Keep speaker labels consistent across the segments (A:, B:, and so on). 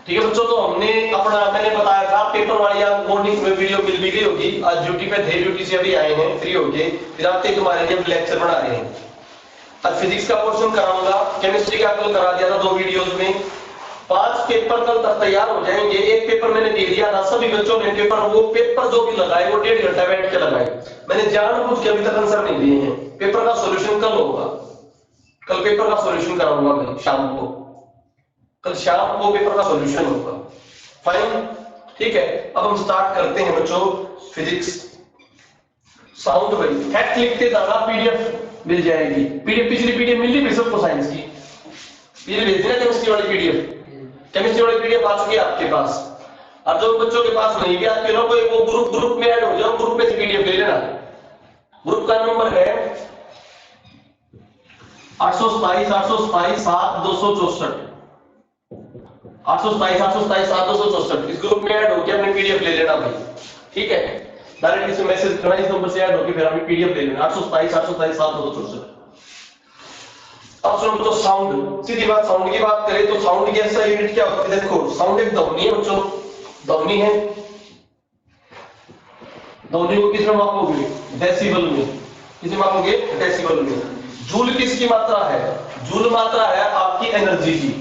A: ठीक है बच्चों, तो हमने अपना मैंने बताया था पेपर वाली आप मॉर्निंग में वीडियो मिल भी गई होगी। आज ड्यूटी पे थे, ड्यूटी से अभी आए हैं फ्री होके, फिर आते ही तुम्हारे लिए लेक्चर बना रहे हैं। आज फिजिक्स का पोर्शन कराऊंगा, केमिस्ट्री का कल करा दिया था 2 वीडियोस में। 5 पेपर कल तक तैयार हो जाएंगे। एक पेपर मैंने दे दिया था, सभी बच्चों ने पेपर जो भी लगाए वो 1.5 घंटा बैठ के लगाए। मैंने जानबूझ के अभी तक आंसर नहीं दिए हैं। पेपर का सॉल्यूशन कल होगा, कल पेपर का सॉल्यूशन कराऊंगा मैं शाम को, कल शाम को पेपर का सॉल्यूशन होगा। फाइन, ठीक है। अब हम स्टार्ट करते हैं बच्चों फिजिक्स। साउंड भाई फैक्ट लिखते जाना, पीडीएफ मिल जाएगी। पीडीएफ पिछली पीडीएफ मिल रही सबको साइंस की, ये भेज देना केमिस्ट्री वाली पीडीएफ। केमिस्ट्री वाली पीडीएफ आ चुकी है आपके पास। और जो बच्चों के पास नहीं भी आती है कोई वो ग्रुप में ऐड हो जाओ, ग्रुप में से पीडीएफ ले लेना। ग्रुप का नंबर है 827 827 7264 827 827 7264। इस ग्रुप में ऐड होकर अपनी पीडीएफ ले लेना भाई, ठीक है। डायरेक्ट इसे मैसेज करना, इस नंबर से ऐड होकर फिर अपनी पीडीएफ ले लेना 827 827 7264। अब सुनो तो साउंड, सीधी बात साउंड की बात करें तो साउंड की ऐसा यूनिट क्या होता है? देखो साउंड एक ध्वनि है बच्चों, ध्वनि है। ध्वनि को किसमें मापोगे? डेसिबल में। किसमें मापोगे? डेसिबल में। जूल किसकी मात्रा है? जूल मात्रा है आपकी एनर्जी की।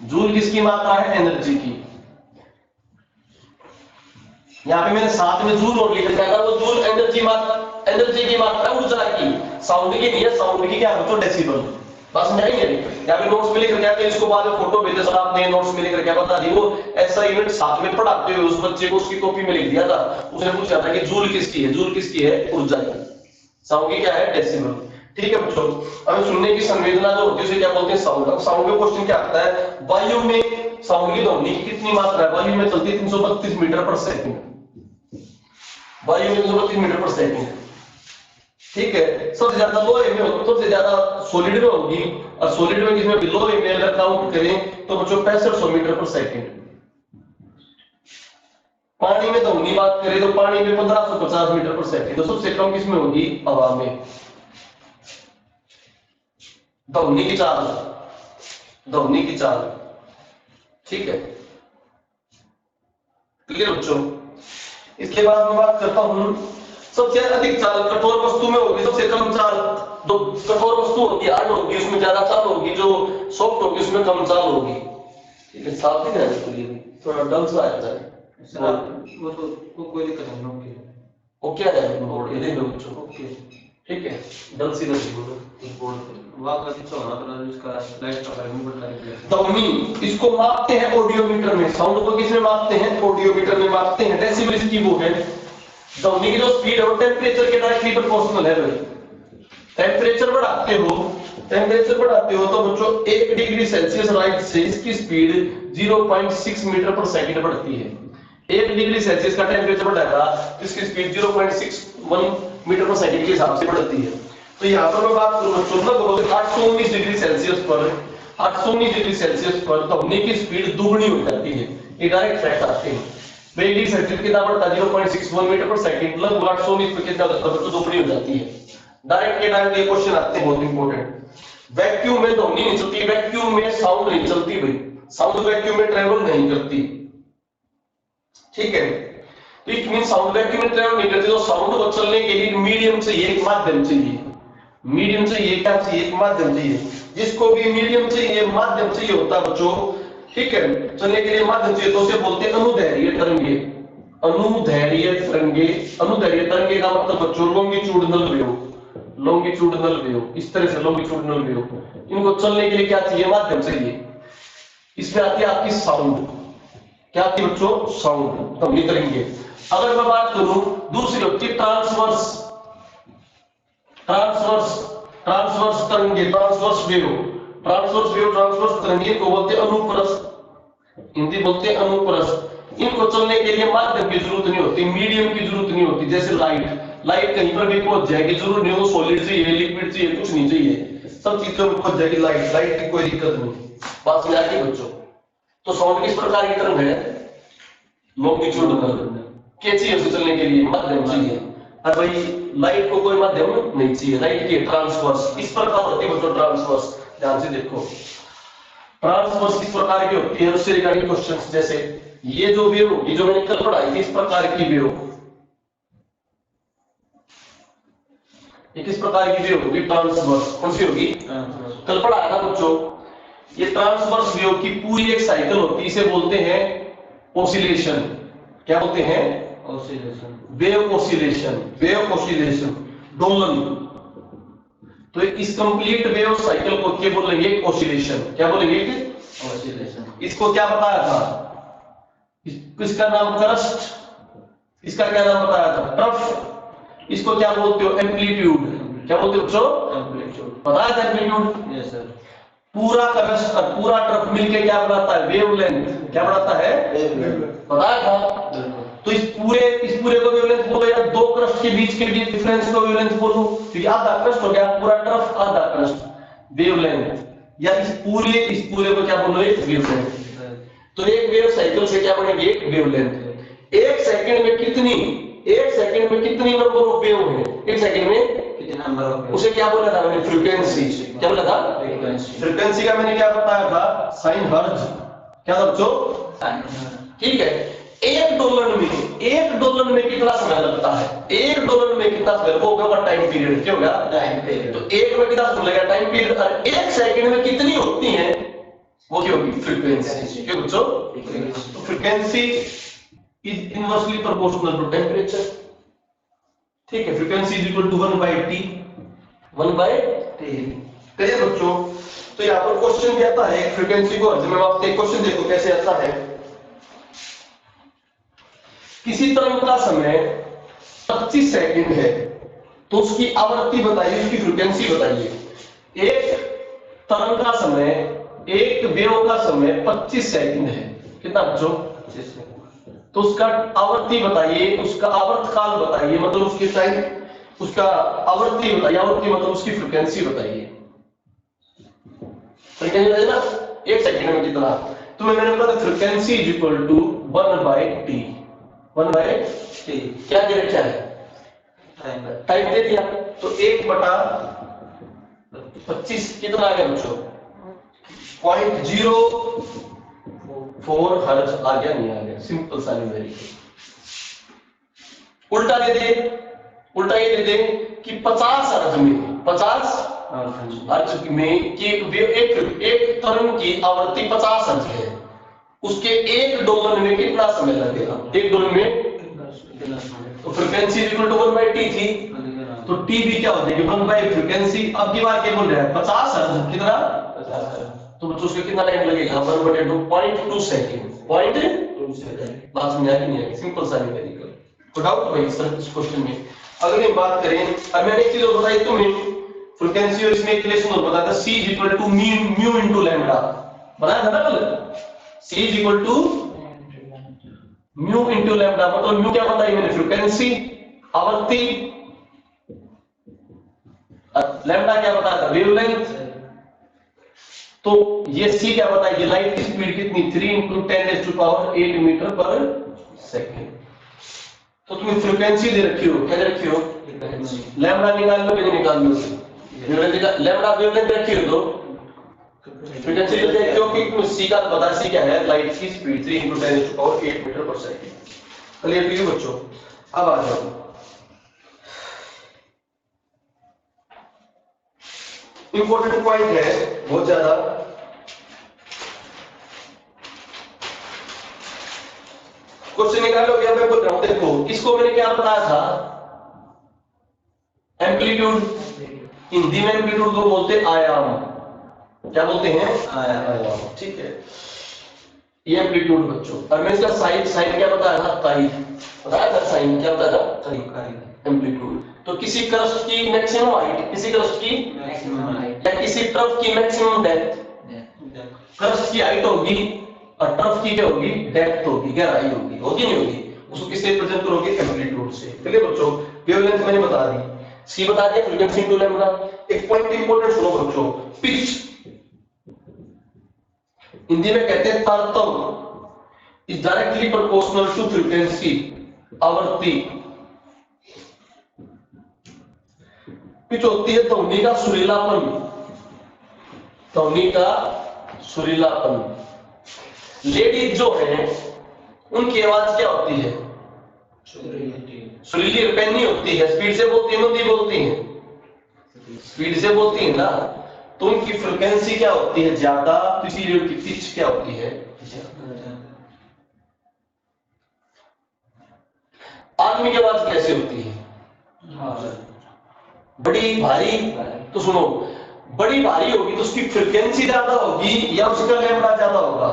A: जूल किसकी मात्रा है? एनर्जी की। यहां पे मैंने साथ में जूल और लिख रखा है, वो जूल एनर्जी मात्रा, एनर्जी की मात्रा ऊर्जा की, साउंड की नहीं है। साउंड की क्या है तो डेसिबल। बस नहीं है, यहां पे नोट्स में लिख रखा है, इसको बाद में फोटो भेजे सर आपने, नोट्स में लिख रखा है बता दी। वो ऐसा यूनिट साथ में पढ़ाते हुए उस बच्चे को उसकी कॉपी में लिख दिया था, उसने पूछा था कि जूल किसकी है? जूल किसकी है? ऊर्जा की। साउंड की क्या है? डेसिबल। ठीक है बच्चों, अब सुनने की संवेदना जो होती है उसे क्या बोलते हैं? साउंड। अब साउंड में क्वेश्चन क्या आता है? वायु में साउंड की ध्वनि की कितनी मात्रा है? वायु में चलती है 332 मीटर पर सेकंड। वायु में 332 मीटर पर सेकंड, ठीक है। सबसे ज्यादा लोहे में होगी, सबसे ज्यादा सॉलिड में होगी, और सॉलिड में किसमें? लोहे में अगर काउंट करें तो बच्चों 6500 मीटर पर सेकंड। पानी में ध्वनि बात करें तो पानी में 1550 मीटर पर सेकंड। तो सबसे कम किसमें होगी? हवा में। ध्वनि की चाल, ध्वनि की चाल, ठीक है। क्लियर बच्चों? इसके बाद मैं बात करता हूं, सबसे अधिक चाल कठोर वस्तु में होगी, सबसे कम चाल जो कठोर वस्तु होगी हार्ड होगी उसमें ज्यादा चाल होगी, जो सॉफ्ट होगी उसमें कम चाल होगी। ठीक है, साफ नहीं है इसके लिए थोड़ा डल सा आ जाए वो तो वो कोई दिक्कत नहीं। ओके ओके आ जाएगा बोर्ड ये देख लो बच्चों, ओके ठीक है। डल सी नहीं बोलो इस बोर्ड पे वहां का अच्छा होना तो इसका लाइट का रिमूव करके। ध्वनि इसको मापते हैं ऑडियोमीटर में। साउंड को किसमें मापते हैं? ऑडियोमीटर में मापते हैं। डेसिबल इसकी वो है। ध्वनि की जो स्पीड है वो टेंपरेचर के डायरेक्टली प्रोपोर्शनल है भाई। टेंपरेचर बढ़ाते हो तो बच्चों 1 डिग्री सेल्सियस राइट से इसकी स्पीड 0.6 मीटर पर सेकंड बढ़ती है। 1 डिग्री सेल्सियस का टेंपरेचर बढ़ाएगा तो इसकी स्पीड 0.61 मीटर पर सेकंड के हिसाब से बढ़ती है। तो यहाँ पर मैं बात करूं बच्चों लगभग 819 डिग्री सेल्सियस पर, 819 डिग्री सेल्सियस पर ध्वनि की स्पीड दुगनी हो जाती है। ये डायरेक्ट फैक्ट आते हैं। डिग्री सेल्सियस कितना बढ़ता है? 0.61 मीटर पर सेकंड, लगभग 819 पर कितना तो दुगनी हो जाती है। डायरेक्ट के डायरेक्ट ये क्वेश्चन आते हैं, बहुत इंपॉर्टेंट। वैक्यूम में ध्वनि नहीं चलती, वैक्यूम में साउंड नहीं चलती भाई। साउंड वैक्यूम में ट्रेवल नहीं करती, ठीक है। तो इट मीन साउंड वैक्यूम में ट्रेवल नहीं करती, तो साउंड को चलने के लिए मीडियम चाहिए, एक माध्यम चाहिए। मीडियम चाहिए, क्या चाहिए? एक माध्यम चाहिए। जिसको भी मीडियम चाहिए, माध्यम चाहिए होता है बच्चों, ठीक है। चलने के लिए माध्यम चाहिए तो उसे बोलते हैं अनुदैर्घ्य तरंगे। अनुदैर्घ्य तरंगे, अनुदैर्घ्य तरंगे का मतलब बच्चों लॉन्गिट्यूडिनल वेव, लॉन्गिट्यूडिनल वेव, इस तरह से लॉन्गिट्यूडिनल वेव। इनको चलने के लिए क्या चाहिए? माध्यम चाहिए। इसमें आती है आपकी साउंड। क्या आती है बच्चों? साउंड। ध्वनि तरंगे। अगर मैं बात करूं दूसरी होती है ट्रांसवर्स, ट्रांसवर्स, ट्रांसवर्स तरंगे, transverse wave, transverse wave, transverse तरंगे को बोलते हैं अनुप्रस्थ, हिंदी बोलते हैं अनुप्रस्थ। इनको चलने के लिए माध्यम की जरूरत नहीं होती, मीडियम की जरूरत नहीं होती। जैसे लाइट, लाइट कहीं पर भी पहुंच जाएगी, जरूर नहीं हो सॉलिड चाहिए, लिक्विड चाहिए, कुछ नहीं चाहिए, सब चीजों में पहुंच जाएगी लाइट, लाइट की कोई दिक्कत नहीं। बात समझ आती है बच्चों? तो साउंड किस प्रकार की तरंग है? लॉन्गिट्यूडिनल। क्या चाहिए उसे चलने के लिए? माध्यम चाहिए। और भाई लाइट को कोई माध्यम नहीं चाहिए, लाइट की ट्रांसवर्स। इस प्रकार होती है बच्चों ट्रांसवर्स, ध्यान से देखो। ट्रांसवर्स किस प्रकार की होती है उससे रिगार्डिंग क्वेश्चंस, जैसे ये जो वेव होगी जो मैंने कल पढ़ाई थी, इस प्रकार की वेव, ये किस प्रकार की वेव होगी, ट्रांसवर्स। कौन सी होगी, कल पढ़ाया था बच्चों। ये ट्रांसवर्स वेव की पूरी एक साइकिल होती है, इसे बोलते हैं ओसिलेशन। क्या बोलते हैं,
B: oscillation,
A: wave oscillation, wave oscillation, दोलन। तो इस कंप्लीट वेव साइकिल को क्या बोलेंगे, ओसिलेशन। क्या बोलेंगे,
B: ऑसिलेशन।
A: इसको क्या बताया था, इसका नाम क्रस्ट, इसका क्या नाम बताया था, ट्रफ। इसको क्या बोलते हो, एम्पलीट्यूड। क्या बोलते हो बच्चों,
B: एम्पलीट्यूड।
A: बताया था एम्पलीट्यूड।
B: Yes sir.
A: पूरा क्रस्ट और पूरा ट्रफ मिलके क्या बनाता है, वेवलेंथ। क्या बनाता है, बताया था। तो इस पूरे को वेवलेंथ बोलो, या दो क्रस्ट के बीच के डिफरेंस को वेवलेंथ बोलो। तो ये आधा क्रस्ट हो गया, पूरा ट्रफ आधा क्रस्ट, वेवलेंथ। या इस पूरे को क्या बोलो, एक वेवलेंथ। तो एक वेव साइकिल से क्या बनेगी, एक वेवलेंथ। एक सेकंड में कितनी नंबर ऑफ वेव है, एक सेकंड में
B: कितना नंबर ऑफ,
A: उसे क्या बोला था मैंने, फ्रीक्वेंसी। क्या बोला था, फ्रीक्वेंसी का मैंने क्या बताया था, साइन हर्ट्ज। क्या था बच्चों, ठीक है। एक दोलन में कितना समय लगता है, एक दोलन में कितना समय, वो होगा टाइम पीरियड। क्या होगा, टाइम पीरियड। तो एक में कितना समय लगेगा, टाइम पीरियड। और एक सेकंड में कितनी होती है, वो क्या होगी, फ्रीक्वेंसी। क्यों बच्चों, तो frequency is inversely proportional to temperature. ठीक है, frequency is equal to 1/T, 1/T। कहिए बच्चों, तो यहाँ पर क्वेश्चन क्या आता है, फ्रीक्वेंसी को हर्ट्ज में मापते हैं। क्वेश्चन देखो कैसे आता है, किसी तरंग का समय 25 सेकंड है, तो उसकी आवृत्ति बताइए, उसकी फ्रीक्वेंसी बताइए। एक तरंग का समय, एक वेव का समय 25 सेकंड है, कितना बच्चों, 25 सेकंड। तो उसका आवृत्ति बताइए, उसका आवर्तकाल बताइए, मतलब उसकी टाइम, उसका आवृत्ति बताइए, आवृत्ति मतलब उसकी फ्रीक्वेंसी बताइए। फ्रीक्वेंसी बताइए ना, एक सेकंड में कितना। तो मैंने बोला frequency is equal to 1/T, 1/T। क्या दे रखा है, टाइम दे दिया। तो 1/25 कितना आ गया बच्चों, 0.04 हर्ट्ज आ गया, नहीं आ गया, सिंपल सा न्यूमेरिकल। उल्टा दे दे, उल्टा ये दे दे कि 50 हर्ट्ज में, 50 हर्ट्ज में कि एक तरंग की आवृत्ति 50 हर्ट्ज है, उसके एक दोलन में कितना समय लगेगा, एक दोलन में। तो फ्रीक्वेंसी इक्वल टू 1/T थी, तो टी भी क्या हो जाएगी, 1/फ्रीक्वेंसी। अब की बार क्या बोल रहा है, 50 हर्ट्ज, कितना, 50 हर्ट्ज। तो बच्चों उसका कितना टाइम लगेगा, 1/2, 0.2 सेकंड, 0.2 सेकंड। बात समझ आ गई, नहीं आई, सिंपल सा न्यूमेरिकल। तो डाउट भाई सर इस क्वेश्चन में। अगली बात करें, अब मैंने एक चीज और बताई तुम्हें, फ्रीक्वेंसी और इसमें एक रिलेशन और बताया था, C equal to mu into lambda, बताया था ना कल। C equal to mu into lambda, मतलब म्यू क्या बताई मैंने, फ्रीक्वेंसी, आवृत्ति, लैम्डा क्या बताया था, वेवलेंथ। तो ये C क्या बताएगी, लाइट की स्पीड कितनी, 3 × 10⁸ मीटर पर सेकंड। तो तुम्हें फ्रीक्वेंसी दे रखी हो, क्या दे रखी हो, लैम्डा निकाल लो, कितनी निकाल लो, लैम्डा वेवलेंथ रखी हो, तो फ्रीक्वेंसी दे दे, क्योंकि तुम्हें C का पता है, C क्या है, लाइट की स्पीड 3 × 10⁸ मीटर पर सेकंड। क्लियर है बच्चों। अब आ जाओ, इंपॉर्टेंट पॉइंट है बहुत ज्यादा। क्वेश्चन निकालो, क्या मैं बोल रहा हूं, देखो इसको मैंने क्या बताया था, एम्पलीट्यूड। हिंदी में एम्पलीट्यूड को बोलते हैं आयाम। क्या बोलते हैं, आयाम। ठीक है, ये एम्पलीट्यूड बच्चों। और मैं इसका साइन क्या बताया था, काई, बताया था साइन क्या बताया था, काई, एम्पलीट्यूड। तो किसी क्रस्ट की मैक्सिमम हाइट, किसी क्रस्ट की मैक्सिमम हाइट, या किसी ट्रफ की मैक्सिमम डेप्थ, क्रस्ट की हाइट होगी और ट्रफ की क्या होगी, डेप्थ होगी, गहराई होगी, होगी नहीं होगी, उसको किससे रिप्रेजेंट करोगे, एम्पलीट्यूड से। चलिए बच्चों, वेवलेंथ मैंने बता दी, C बता दिया, फ्रीक्वेंसी इनटू लैम्डा। एक पॉइंट इंपॉर्टेंट सुनो बच्चों, पिच, हिंदी में कहते हैं तारतम्य, is directly proportional to frequency, आवृत्ति। पिच होती है ध्वनि का सुरीलापन, ध्वनि का सुरीलापन। लेडीज जो है उनकी आवाज क्या होती है? सुरीली और पैनी होती है। स्पीड से बोलती है, मंदी बोलती है? स्पीड से बोलती है ना, तो उनकी फ्रीक्वेंसी क्या होती है? ज्यादा। तो इसीलिए उनकी पिच क्या होती है? आदमी की आवाज कैसे होती है? बड़ी भारी। तो सुनो, बड़ी भारी होगी तो उसकी फ्रीक्वेंसी ज्यादा होगी या उसका लैम्डा ज्यादा होगा?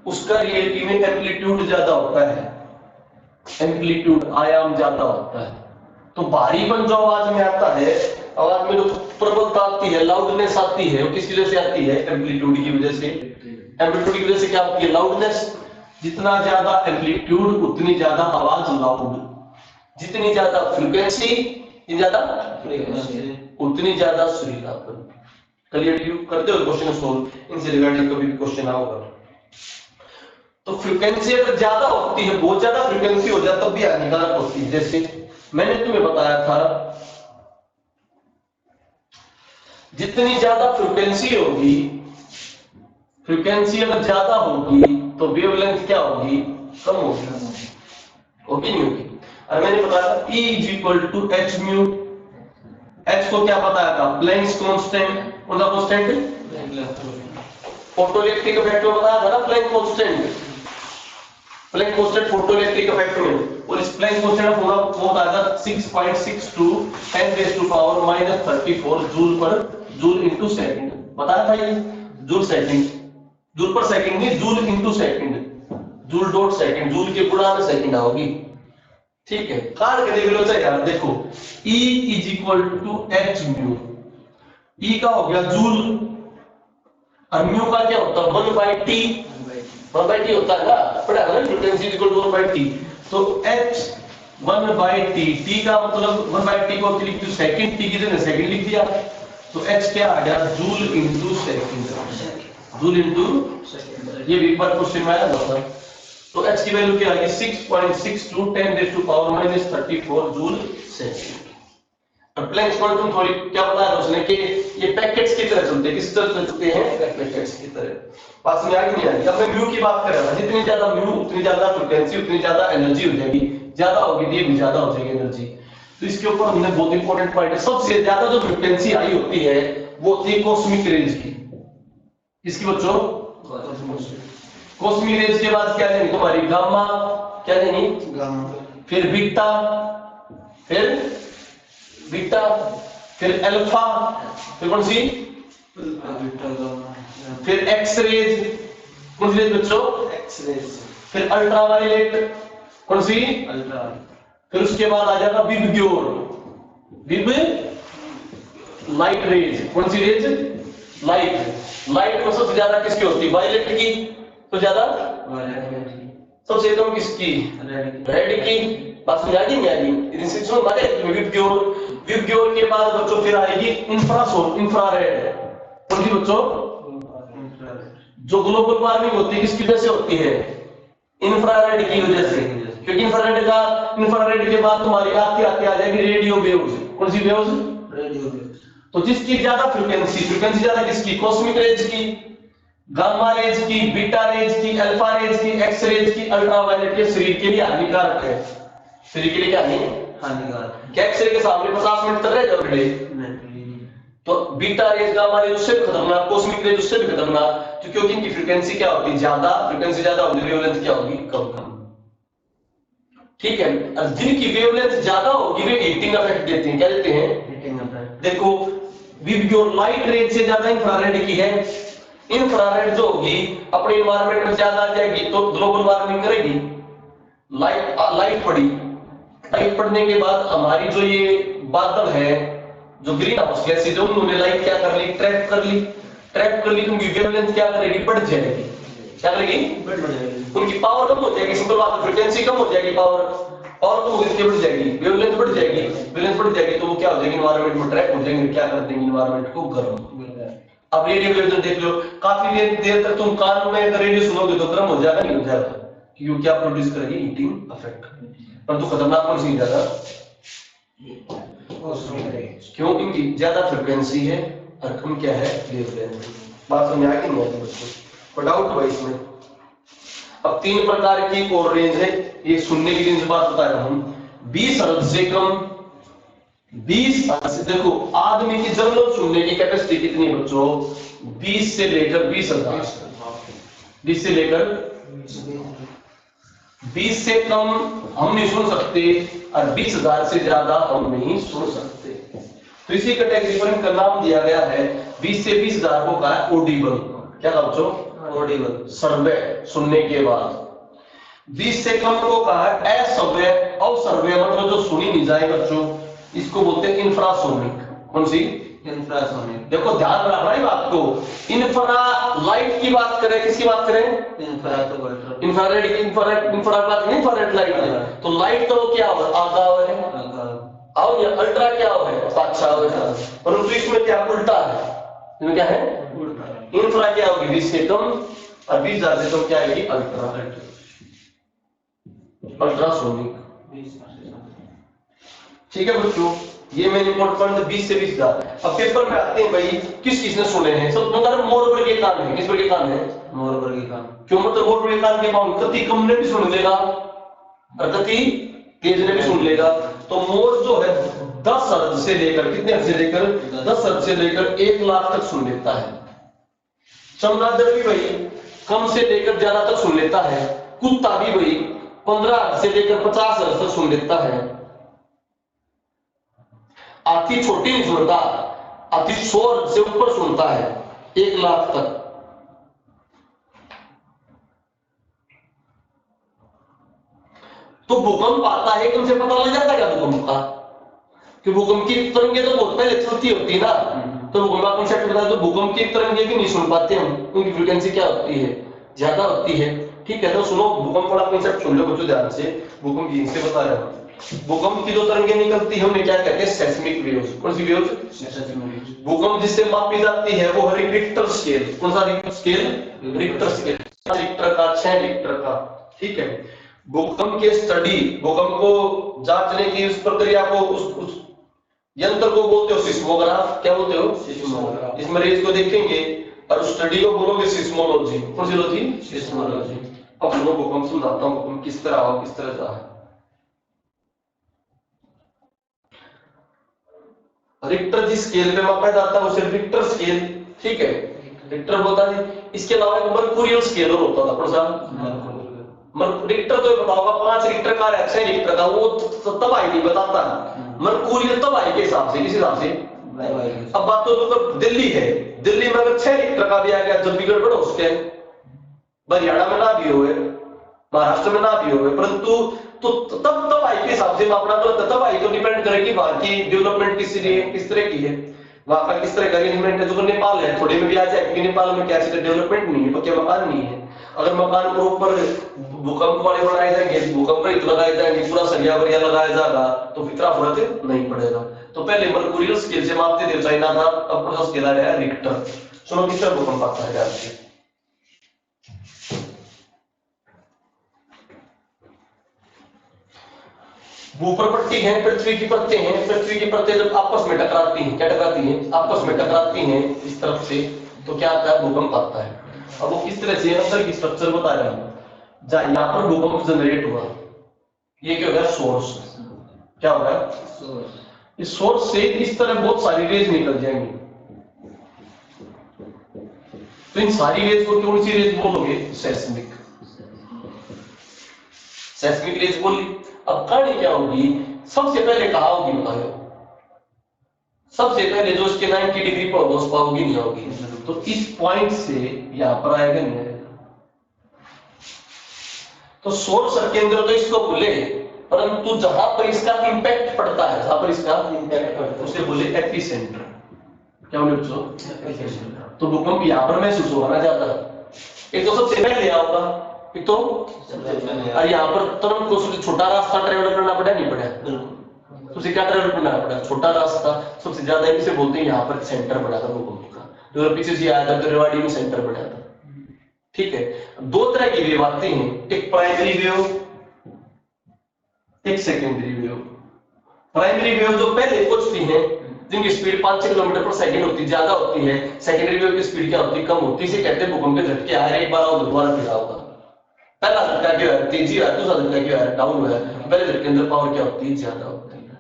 A: उसका रियलिटी में एम्पलीट्यूड ज्यादा होता है, एम्पलीट्यूड आयाम ज्यादा होता है। तो भारीपन जो आवाज में आता है, आवाज में जो प्रबलता आती है, लाउडनेस आती है, वो किस वजह से आती है? एम्पलीट्यूड की वजह से। एम्पलीट्यूड की वजह से क्या होती है? लाउडनेस। जितना ज्यादा एम्पलीट्यूड उतनी ज्यादा आवाज लाउड, जितनी ज्यादा फ्रीक्वेंसी उतनी ज्यादा सुरीलापन। क्लियर? करते हो क्वेश्चन सोल्व, इनसे रिगार्डिंग कभी भी क्वेश्चन आओगा। तो फ्रीक्वेंसी अगर ज्यादा होती है, बहुत ज्यादा फ्रीक्वेंसी हो जाए तब भी हानिकारक होती है। जैसे मैंने तुम्हें बताया था, जितनी ज्यादा फ्रीक्वेंसी होगी, फ्रीक्वेंसी अगर ज्यादा होगी तो वेवलेंथ क्या होगी? कम होगी। होगी नहीं होगी? और मैंने बताया था E = h म्यू। h को क्या बताया था? Planck's constant. कौन सा कांस्टेंट? फोटोइलेक्ट्रिक इफेक्ट में बताया था ना, Planck constant. Planck constant photoelectric effect में, और इस प्लैंक कांस्टेंट का वो बताया था 6.62 10⁻³ जूल इनटू सेकंड। बताया था ये जूल सेकंड, जूल पर सेकंड नहीं, joule into second, joule dot second, joule के गुणा में सेकंड आओगी। ठीक है, काट के देख लो चाहे यार। देखो E = h म्यू। E का हो गया जूल और म्यू का क्या होता है? 1/t। 1/t होता है ना, पढ़ा है ना, फ्रीक्वेंसी = 1/t। तो h 1/t, t का मतलब 1/t को लिख दिया सेकंड, t की जगह सेकंड लिख दिया, तो h क्या आ गया? Joule into second. Joule into second, ये भी एक बार क्वेश्चन में आया था। तो h की वैल्यू क्या आ गई? 6.62 10⁻³ जूल सेकंड। और प्लैंक्स क्वांटम थ्योरी क्या बताया उसने कि ये पैकेट्स की तरह चलते हैं। किस तरह चलते हैं? पैकेट्स की तरह। पास में आ गई नहीं आ गई? अब मैं म्यू की बात कर रहा था, जितनी ज्यादा म्यू उतनी ज्यादा फ्रीक्वेंसी, उतनी ज्यादा एनर्जी हो जाएगी। ज्यादा होगी तो ये भी ज्यादा हो जाएगी एनर्जी। तो इसके ऊपर हमने बहुत इंपॉर्टेंट पॉइंट है। सबसे ज्यादा जो फ्रीक्वेंसी आई होती है वो होती है कॉस्मिक रेंज की। किसकी बच्चों? कॉस्मिक रेंज के बाद क्या लेंगे तुम्हारी? गामा। क्या लेंगे? गामा। फिर बीटा, फिर अल्फा, फिर कौन सी? फिर एक्स रेज। कौन सी रेज बच्चों? X rays. फिर अल्ट्रावायलेट। कौन सी? अल्ट्रा। फिर उसके बाद आ जाएगा विबग्योर, विब लाइट रेज। कौन सी रेज? लाइट। लाइट में सबसे ज्यादा किसकी होती है? वायलेट की। तो ज्यादा सबसे कम किसकी? रेड की। बात समझ आ गई? नहीं आ गई? रिसेप्शन मारे विबग्योर। विबग्योर के बाद बच्चों फिर आएगी इंफ्रारेड। कौन सी बच्चों? जो ग्लोबल वार्मिंग होती है किसकी वजह से होती है? इंफ्रारेड की वजह से। क्योंकि इंफ्रारेड के बाद तुम्हारी आती आ जाएगी रेडियो वेव्स। कौन सी वेव्स? Radio waves. तो जिसकी ज्यादा फ्रीक्वेंसी ज्यादा किसकी? कॉस्मिक रेज की, गामा रेज की, बीटा रेज की, अल्फा रेज की, एक्स रेज की, अल्ट्रावायलेट के शरीर के लिए हानिकारक है। शरीर के लिए क्या नहीं? हानिकारक। क्या एक्स रे के सामने 50 मिनट तक रह जाओगे? तो बीटा रेज, गामा रेज उससे भी खतरनाक, कॉस्मिक रेज उससे भी खतरनाक। तो क्योंकि इनकी फ्रीक्वेंसी क्या होती है? ज्यादा। फ्रीक्वेंसी ज्यादा होगी, वेवलेंथ क्या होगी? कम। ठीक है, और जिनकी वेवलेंथ ज्यादा होगी वे हीटिंग इफेक्ट देते हैं। क्या देते हैं? Heating effect. देखो विबग्योर लाइट रेज से ज्यादा इंफ्रारेड की है। इंफ्रारेड जो होगी अपने एनवायरनमेंट में ज्यादा आ जाएगी तो ग्लोबल वार्मिंग करेगी। लाइट पड़ने के बाद हमारी जो ये बादल है, जो ग्रीन हाउस गैसेज, उन्होंने लाइट क्या कर ली? ट्रैप कर ली। तो उनकी वेवलेंथ क्या करेगी? बढ़ जाएगी। क्या करेगी? बढ़ जाएगी। उनकी पावर कम हो जाएगी। सिंपल बात है, फ्रीक्वेंसी कम हो जाएगी, पावर कम हो गई, बढ़ जाएगी, वेवलेंथ बढ़ जाएगी। तो वो क्या हो जाएगी? एनवायरनमेंट में ट्रैप हो जाएंगे। क्या कर देंगे? एनवायरनमेंट को गर्म। अब रेडियो वेव देख लो, काफी देर तक तुम कान में अगर रेडियो सुनोगे तो गर्म हो जाएगा, नहीं हो जाएगा? क्योंकि क्या प्रोड्यूस करेगी? Heating effect. पर तो खतरनाक कौन सी ज्यादा? क्यों? इनकी ज्यादा फ्रीक्वेंसी है और कम क्या है वेवलेंथ। बात समझ आ गई नहीं आई बच्चों? कोई डाउट हुआ इसमें? अब 3 प्रकार की कोड रेंज है, ये सुनने की रेंज बात बता रहा हूं। 20 हर्ट्ज से कम, 20 हर्ट्ज से, देखो आदमी की जनरल सुनने की कैपेसिटी कितनी है बच्चों? 20 से लेकर 20,000, 20 से लेकर 20 से कम हम नहीं सुन सकते और 20,000 से ज्यादा हम नहीं सुन सकते। तो इसी कैटेगरी पर इनका नाम दिया गया है। 20 से 20,000 को कहा है ऑडिबल। क्या कहा बच्चों? ऑडिबल, श्रव्य, सुनने के बाद। 20 से कम को कहा है अश्रव्य। अश्रव्य मतलब जो सुनी नहीं जाए बच्चों, इसको बोलते हैं इंफ्रासोनिक। कौन सी?
B: इंफ्रासोनिक।
A: देखो ध्यान रखना है बात को। इंफ्रा लाइट की बात करें, किसकी बात करें?
B: इंफ्रारेड।
A: Infrared, infrared light. तो लाइट तो क्या हो आगा है, और ये अल्ट्रा क्या हो है, अच्छा हो है। परंतु इसमें क्या उल्टा है? इसमें क्या है? उल्टा। इंफ्रा क्या होगी? 20 से कम, और 20,000 से कम क्या आएगी? Ultra, ultrasonic. ठीक है बच्चों, ये मेन इंपॉर्टेंट 20 से 20,000। अब पेपर में आते हैं भाई, किस किसने सुने हैं? सब मतलब मोरबर के कान है। किस पर के कान है?
B: मोरबर के कान।
A: क्यों? मतलब मोरबर के कान के बाउंड कति कम ने भी सुन लेगा और कति तेज ने भी सुन लेगा। तो मोर जो है 10 हर्ट्ज से लेकर, कितने हर्ट्ज से लेकर? 10 हर्ट्ज से लेकर 1 लाख तक सुन लेता है। चमगादड़ भी भाई कम से लेकर ज्यादा तक सुन लेता है। कुत्ता भी भाई 15 हर्ट्ज से लेकर 50 हर्ट्ज तक सुन लेता है। हाथी छोटी नहीं सुनता, हाथी 100 हर्ट्ज से ऊपर सुनता है, 1 लाख तक। तो भूकंप आता है, तुमसे पता लग जाता है क्या भूकंप का? कि भूकंप की तरंगे तो बहुत पहले चलती होती है ना। तो भूकंप का कॉन्सेप्ट बता दो। भूकंप की तरंगे भी नहीं सुन पाते हम, उनकी फ्रीक्वेंसी क्या होती है? ज्यादा होती है। ठीक है, तो सुनो भूकंप वाला कॉन्सेप्ट सुन लो बच्चों ध्यान से। भूकंप यहीं से बता रहा हूं। भूकंप की जो तरंगे निकलती है उन्हें क्या कहते हैं? Seismic waves. कौन सी वेव्स? भूकंप जिससे मापी जाती है वो है रिक्टर स्केल। कौन सा Richter scale? Richter scale. Richter का, 6 रिक्टर का। ठीक है, भूकंप के स्टडी, भूकंप को जांचने की उस प्रक्रिया को, उस यंत्र को बोलते हो सिस्मोग्राफ। क्या बोलते हो? सिस्मोग्राफ। इसमें रेज को देखेंगे और स्टडी को बोलोगे सिस्मोलॉजी। कौन सी लॉजी? सिस्मोलॉजी। अब सुनो भूकंप समझाता हूं, भूकंप किस तरह हो, किस तरह का है। रिक्टर जिस स्केल पे मापा जाता है वो सिर्फ रिक्टर स्केल। ठीक है, रिक्टर होता है। इसके अलावा एक मर्कुरियल स्केल और होता था। कौन सा? रिक्टर तो बताओगा 5 रिक्टर का, 6 रिक्टर का, वो तब आई नहीं बताता। मर्कुरियल तब आई के हिसाब से, किस हिसाब से? अब बात तो मतलब दिल्ली है, दिल्ली में अगर 6 रिक्टर का भी आ गया जब भी गड़बड़ हो सकते हैं। हरियाणा में ना भी होए, महाराष्ट्र में ना भी होए, परंतु तो तब आई के हिसाब से मापना। तो तब आई तो डिपेंड करेगी वहां की डेवलपमेंट किस तरह की है, वहां का किस तरह का अरेंजमेंट है। जो नेपाल है थोड़े में भी आ जाए, क्योंकि नेपाल में क्या डेवलपमेंट नहीं है, पक्के मकान नहीं है। अगर मकान प्रॉपर भूकंप वाले बनाए जाएंगे, भूकंप रहित लगाए जाएंगे, पूरा सरिया वरिया लगाया जाएगा, तो इतना फर्क नहीं पड़ेगा। तो पहले मर्कुरियल स्केल से मापते थे, चाइना था। अब कौन सा स्केल आ रहा है? रिक्टर। सुनो किस तरह भूकंप आता है आपसे। ऊपर पट्टी है, पृथ्वी की परतें हैं। पृथ्वी की परतें जब आपस में टकराती हैं, क्या टकराती हैं? आपस में टकराती हैं इस तरफ से, तो क्या आता है? भूकंप आता है। अब वो किस तरह से अंदर की स्ट्रक्चर बता रहा हूं। यहाँ पर भूकंप जनरेट हुआ, ये क्या होगा? सोर्स। क्या होगा? सोर्स। इस सोर्स से इस तरह बहुत सारी रेज निकल जाएंगी। तो इन सारी रेज को कौन सी रेज बोलोगे? सेस्मिक। सेस्मिक रेज बोली। अब कहानी क्या होगी? सबसे पहले कहा होगी बताओ, सबसे पहले जो इसके 90 डिग्री पर होगा उस पाओगी नहीं होगी। तो इस पॉइंट से यहां पर आएगा नहीं आएगा। तो सोर्स और केंद्र तो इसको बोले, परंतु जहां पर इसका इंपैक्ट पड़ता है, जहां पर इसका इंपैक्ट पड़ता है उसे बोले एपिसेंटर। क्या बोले बच्चों? एपिसेंटर। तो भूकंप यहां पर महसूस होगा ना ज्यादा। एक तो सबसे पहले आओगा, एक तो और यहाँ पर तुरंत को छोटा रास्ता ट्रेवल करना पड़ा, नहीं पड़ा? तो क्या ट्रेवल करना पड़ा? छोटा रास्ता। सबसे ज्यादा इसे बोलते हैं यहाँ पर सेंटर पड़ा था भूकंप का। जो पीछे से आया था तो रेवाड़ी में सेंटर पड़ा था। ठीक है, 2 तरह की वेव आती हैं, एक प्राइमरी वेव, एक सेकेंडरी वेव। प्राइमरी वेव जो पहले पहुंचती है जिनकी स्पीड 5-6 किलोमीटर पर सेकंड होती है, ज्यादा होती है, सेकेंडरी वेव की स्पीड क्या होती है, कम होती है। इसे कहते हैं भूकंप के झटके आ रहे, एक बार और दोबारा फिर आओगा। पहला झटका क्या है, तेजी है, दूसरा झटका क्या है, डाउन है। पहले झटके के अंदर पावर क्या होती है, ज्यादा होती है,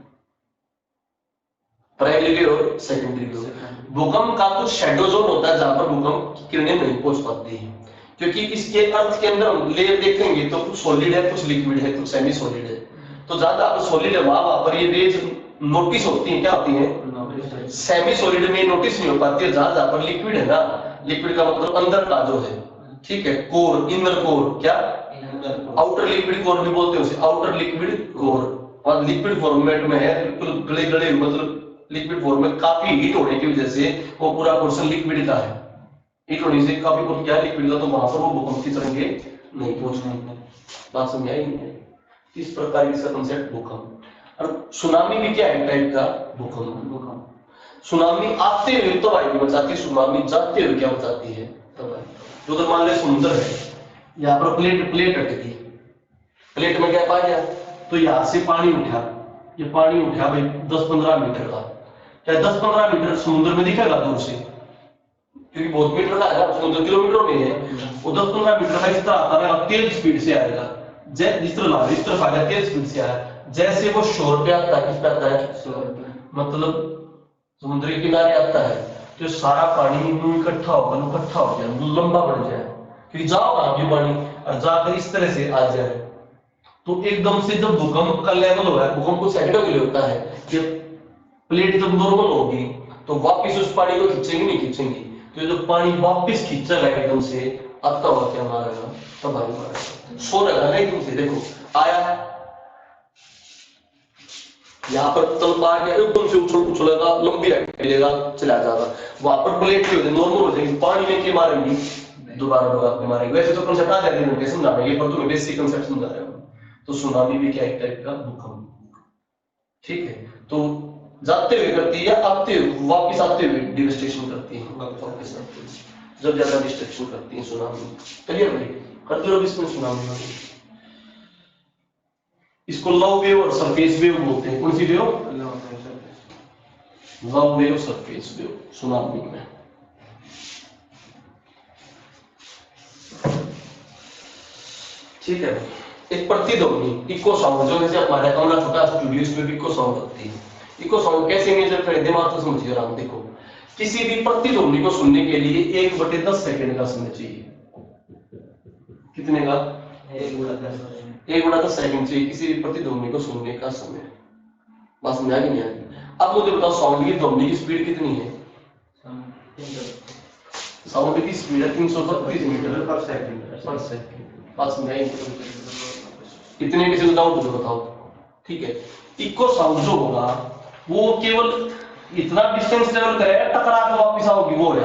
A: प्राइमरी वेव और सेकेंडरी वेव। भूकंप का कुछ शैडो जोन होता है जहां पर भूकंप की किरणें नहीं पहुंच पाती है, क्योंकि इसके अर्थ के अंदर हम लेयर देखेंगे तो कुछ सॉलिड है, कुछ लिक्विड है, कुछ सेमी सॉलिड है। तो ज्यादा आप सॉलिड है वहां पर ये रेज नोटिस होती है, क्या होती है, सेमी सॉलिड में नोटिस नहीं हो पाती है। जहां पर लिक्विड है ना, लिक्विड का मतलब अंदर का जो है, ठीक है, कोर, इनर कोर, क्या आउटर लिक्विड कोर भी बोलते हैं उसे, आउटर लिक्विड कोर, और लिक्विड फॉर्मेट में है, बिल्कुल गले गले, मतलब लिक्विड फॉर्म में काफी हीट होने की वजह से वो पूरा पोर्शन लिक्विड का है। हीट होने से काफी कुछ क्या लिक्विड का, तो वहां पर वो भूकंप की तरंगें नहीं पहुंचने। बात समझ आई नहीं? इस प्रकार इसका कंसेप्ट भूकंप। और सुनामी भी क्या है, टाइप का भूकंप। सुनामी आते हुए तो आएगी बचाती, सुनामी जाते हुए क्या बचाती है, तब आएगी। उधर मान ले समुद्र है, यहाँ पर प्लेट अटकी, प्लेट में क्या पा गया, तो यहाँ से पानी उठा, ये पानी उठा भाई 10-15 मीटर का, क्या 10-15 मीटर समुद्र में दिखेगा दूर से, क्योंकि बहुत मीटर का है, समुद्र किलोमीटर में है। वो 10-15 मीटर का इस तरह आता है, तेज स्पीड से आएगा, जिस तरह इस तरफ आएगा, तेज स्पीड से आएगा। जैसे वो शोर पे आता है, किस पे आता है, मतलब समुद्र के किनारे आता है, तो सारा पानी इकट्ठा हो गया, लंबा बढ़ जाए, क्योंकि जाओ ये पानी और जाकर इस तरह से आ जाए, तो एकदम से जब भूकंप का लेवल हो रहा है, भूकंप कुछ सेकंडों के लिए होता है, कि प्लेट जब नॉर्मल होगी तो वापस उस पानी को खींचेंगे, नहीं खींचेंगे, तो जब पानी वापस खींचेगा एकदम से, अब तक क्या मारेगा, तब मारेगा, सो रहेगा ना एकदम से। देखो आया यहाँ पर तल पा गया, एकदम से उछलेगा, लंबी हाइट मिलेगा, चला जाएगा, वहां पर प्लेट की नॉर्मल हो जाएगी, पानी में क्या मारेंगी, दोबारा मारेंगे। वैसे तो कंसेप्ट आ जाएगा, मैं समझाएंगे, पर तुम्हें बेसिक कंसेप्ट समझा रहा हूं। तो सुनामी भी क्या एक टाइप का भूकंप, ठीक है। तो जाते हुए करती है या आते हुए, वापस आते हुए डिस्ट्रक्शन करती है, वापस आते हुए जब ज्यादा डिस्ट्रक्शन करती है सुनामी। क्लियर भाई, करते रहो इसमें सुनामी। इसको लव वेव और सरफेस वेव बोलते हैं। कौन सी wave, love wave, surface wave tsunami में। ठीक है, एक प्रतिध्वनि, इको साउंड, जो जैसे हमारा कमरा छोटा स्टूडियो, इसमें भी इको साउंड होती है। इको साउंड कैसे मेजर करें, दिमाग से समझिए आराम। देखो, किसी भी प्रतिध्वनि को सुनने के लिए 1/10 सेकंड का समय चाहिए। कितने का, 1/10 सेकंड चाहिए किसी भी प्रतिध्वनि को सुनने का समय। बस समझ आ गई नहीं आ गई? अब मुझे बताओ, साउंड की ध्वनि की स्पीड कितनी है, साउंड की स्पीड है 332 मीटर पर सेकंड। बात समझ आई? इतने किसी को डाउट हो बताओ, ठीक है। इको साउंड जो होगा वो केवल इतना डिस्टेंस ट्रेवल करेगा, टकरा के वापस आओगी, वो है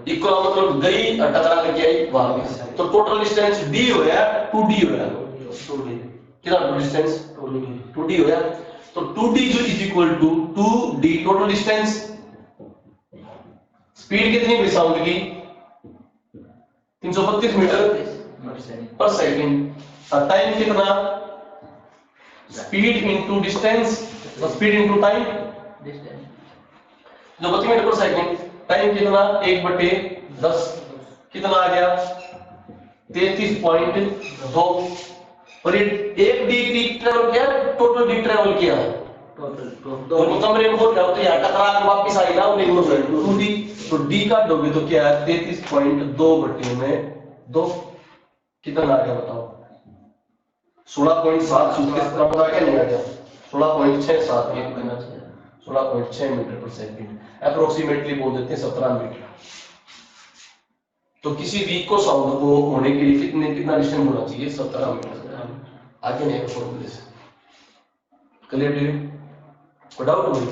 A: इको, मतलब गई और टकरा के आई वापस। तो टोटल डिस्टेंस d हो गया, 2d हो गया, कितना डिस्टेंस, 2d हो गया। तो 2d जो is equal to 2d total distance. Speed कितनी हुई साउंड की, 332 मीटर पर सेकंड। और टाइम कितना, speed into distance, speed into time, जो 32 मीटर पर सेकंड। टाइम कितना, 1/10, कितना आ गया, 33.2। और ये 1 डी ट्रेवल किया, टोटल डी ट्रेवल किया, टोटल कमरे में हो जाओ, तो यहाँ टकरा के वापस आई ना 2d, तो d का दोगे तो क्या है, 33.2/2, कितना आ गया बताओ, 16.7 सूत्र आ गया, नहीं आ गया, 16.67, 16.6 मीटर पर सेकंड, अप्रोक्सीमेटली बोल देते हैं 17 मीटर। तो किसी भी को साउंड को होने के लिए कितना डिस्टेंस होना चाहिए, 17 मीटर। आगे नहीं फॉर्मूले से क्लियर है, कोई डाउट नहीं?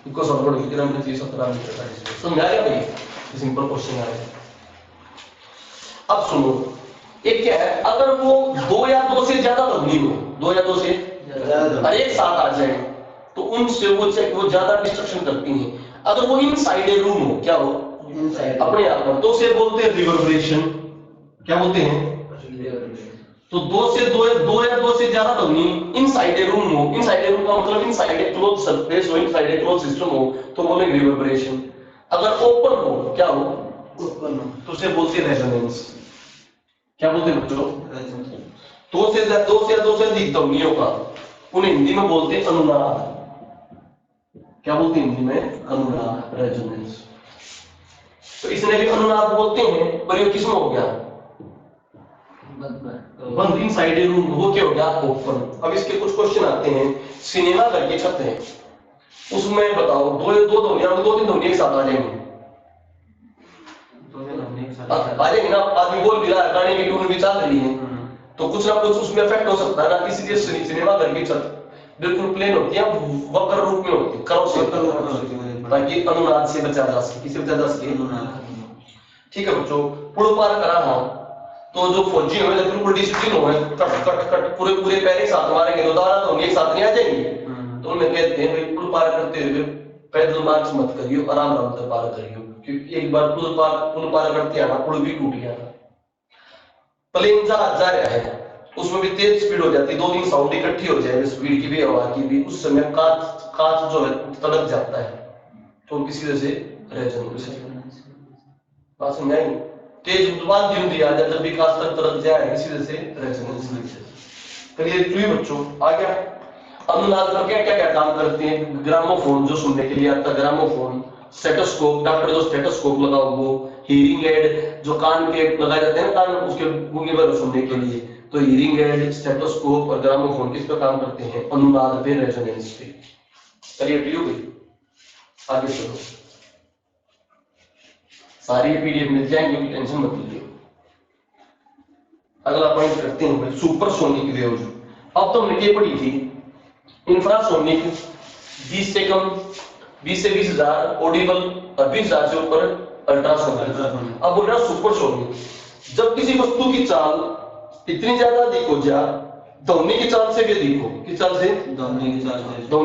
A: इको साउंड को कितना होना चाहिए, 17 मीटर का डिस्टेंस। समझ आया भाई? सिंपल क्वेश्चन है। अब सुनो, एक क्या है, अगर वो 2 या 2 से ज्यादा ध्वनि हो, 2 या 2 से ज्यादा एक साथ आ जाए, तो उनसे वो ज्यादा डिस्ट्रक्शन करती हैं। अगर वो इनसाइड ए रूम हो, क्या हो, अपने आप में, तो उसे बोलते हैं रिवर्बरेशन। क्या बोलते हैं, तो दो या दो से ज्यादा ध्वनि इनसाइड ए रूम हो, इनसाइड ए रूम का मतलब इनसाइड ए क्लोज सरफेस हो, इनसाइड ए क्लोज सिस्टम हो, तो बोलेंगे रिवर्बरेशन। अगर ओपन हो, क्या हो,
B: ओपन हो,
A: तो उसे बोलते हैं रेजोनेंस। क्या बोलते हैं बच्चों?
B: रेजोनेंस।
A: दो से अधिक ध्वनियों का उन्हें हिंदी में बोलते हैं अनुनाद। क्या बोलते हैं हिंदी में? अनुनाद, रेजोनेंस। तो इसने भी अनुनाद बोलते हैं, पर ये किसमें हो गया? बंद, इनसाइड ए रूम, वो क्या हो गया? ओपन। अब इसके कुछ क्वेश्चन आते हैं। सिनेमा घर की छत है, उसमें बताओ दो ध्वनियां, दो तीन ध्वनियां एक साथ आ जाएंगी, आ जाएंगे ना? आदमी बोल भी रहा है, गाने की ट्यून भी चल रही है, तो कुछ ना कुछ उसमें इफेक्ट हो सकता है ना। इसलिए सिनेमा घर की छत बिल्कुल प्लेन होती है, वक्र रूप में होती है, कर्व से, ताकि अनुनाद से बचा जा सके। किसे बचा जा सके? ठीक है बच्चों, पुल पार करा हाँ, तो जो फौजी हुए बिल्कुल डिसिप्लिन हुए, कट कट कट पूरे पूरे पैर एक साथ मारेंगे तो दाना तो एक साथ नहीं आ जाएंगे। तो उन्हें कहते हैं भाई पुल पार करते हुए पैदल मार्च मत करियो, आराम आराम से पार करियो, क्योंकि एक बार पुल पार करते हैं ना, पुल भी टूट गया था। प्लेन जहाज जा रहा है, उसमें भी तेज स्पीड हो जाती है, 2-3 साउंड इकट्ठी हो जाए, स्पीड की भी हवा की भी, उस समय कांच जो है तड़क जाता है, तो किसी वजह से रेजोनेंस। बात समझ आई? तेज बांधी हुई आ जाए, जब भी कांच तक तड़क जाए, इसी वजह से रेजोनेंस। क्लियर हुई बच्चों? आ गया? अनुनाद का क्या क्या क्या काम करते हैं? ग्रामोफोन जो सुनने के लिए आता है, ग्रामोफोन, स्टेथोस्कोप, डॉक्टर जो स्टेथोस्कोप लगाओ वो, हीरिंग एड जो कान के लगाए जाते हैं ना, कान उसके गूंगे पर सुनने के लिए, तो हीरिंग एड, स्टेथोस्कोप और ग्रामोफोन किस पे काम करते हैं? अनुनाद पे, रेजोनेंस पे। क्लियर हो गई? आगे चलो, सारी पीडीएफ मिल जाएंगे, टेंशन मत लीजिए। अगला पॉइंट करते हैं सुपरसोनिक वेव्स। अब तो हमने ये पढ़ी थी इंफ्रासोनिक, 20 से कम, 20 से 20,000 ऑडिबल और 20,000 से ऊपर अल्ट्रासोनिक। अब बोल रहा सुपरसोनिक, जब किसी वस्तु की चाल इतनी ज्यादा अधिक हो जाए, ध्वनि की चाल से भी अधिक हो, किस चाल से? ध्वनि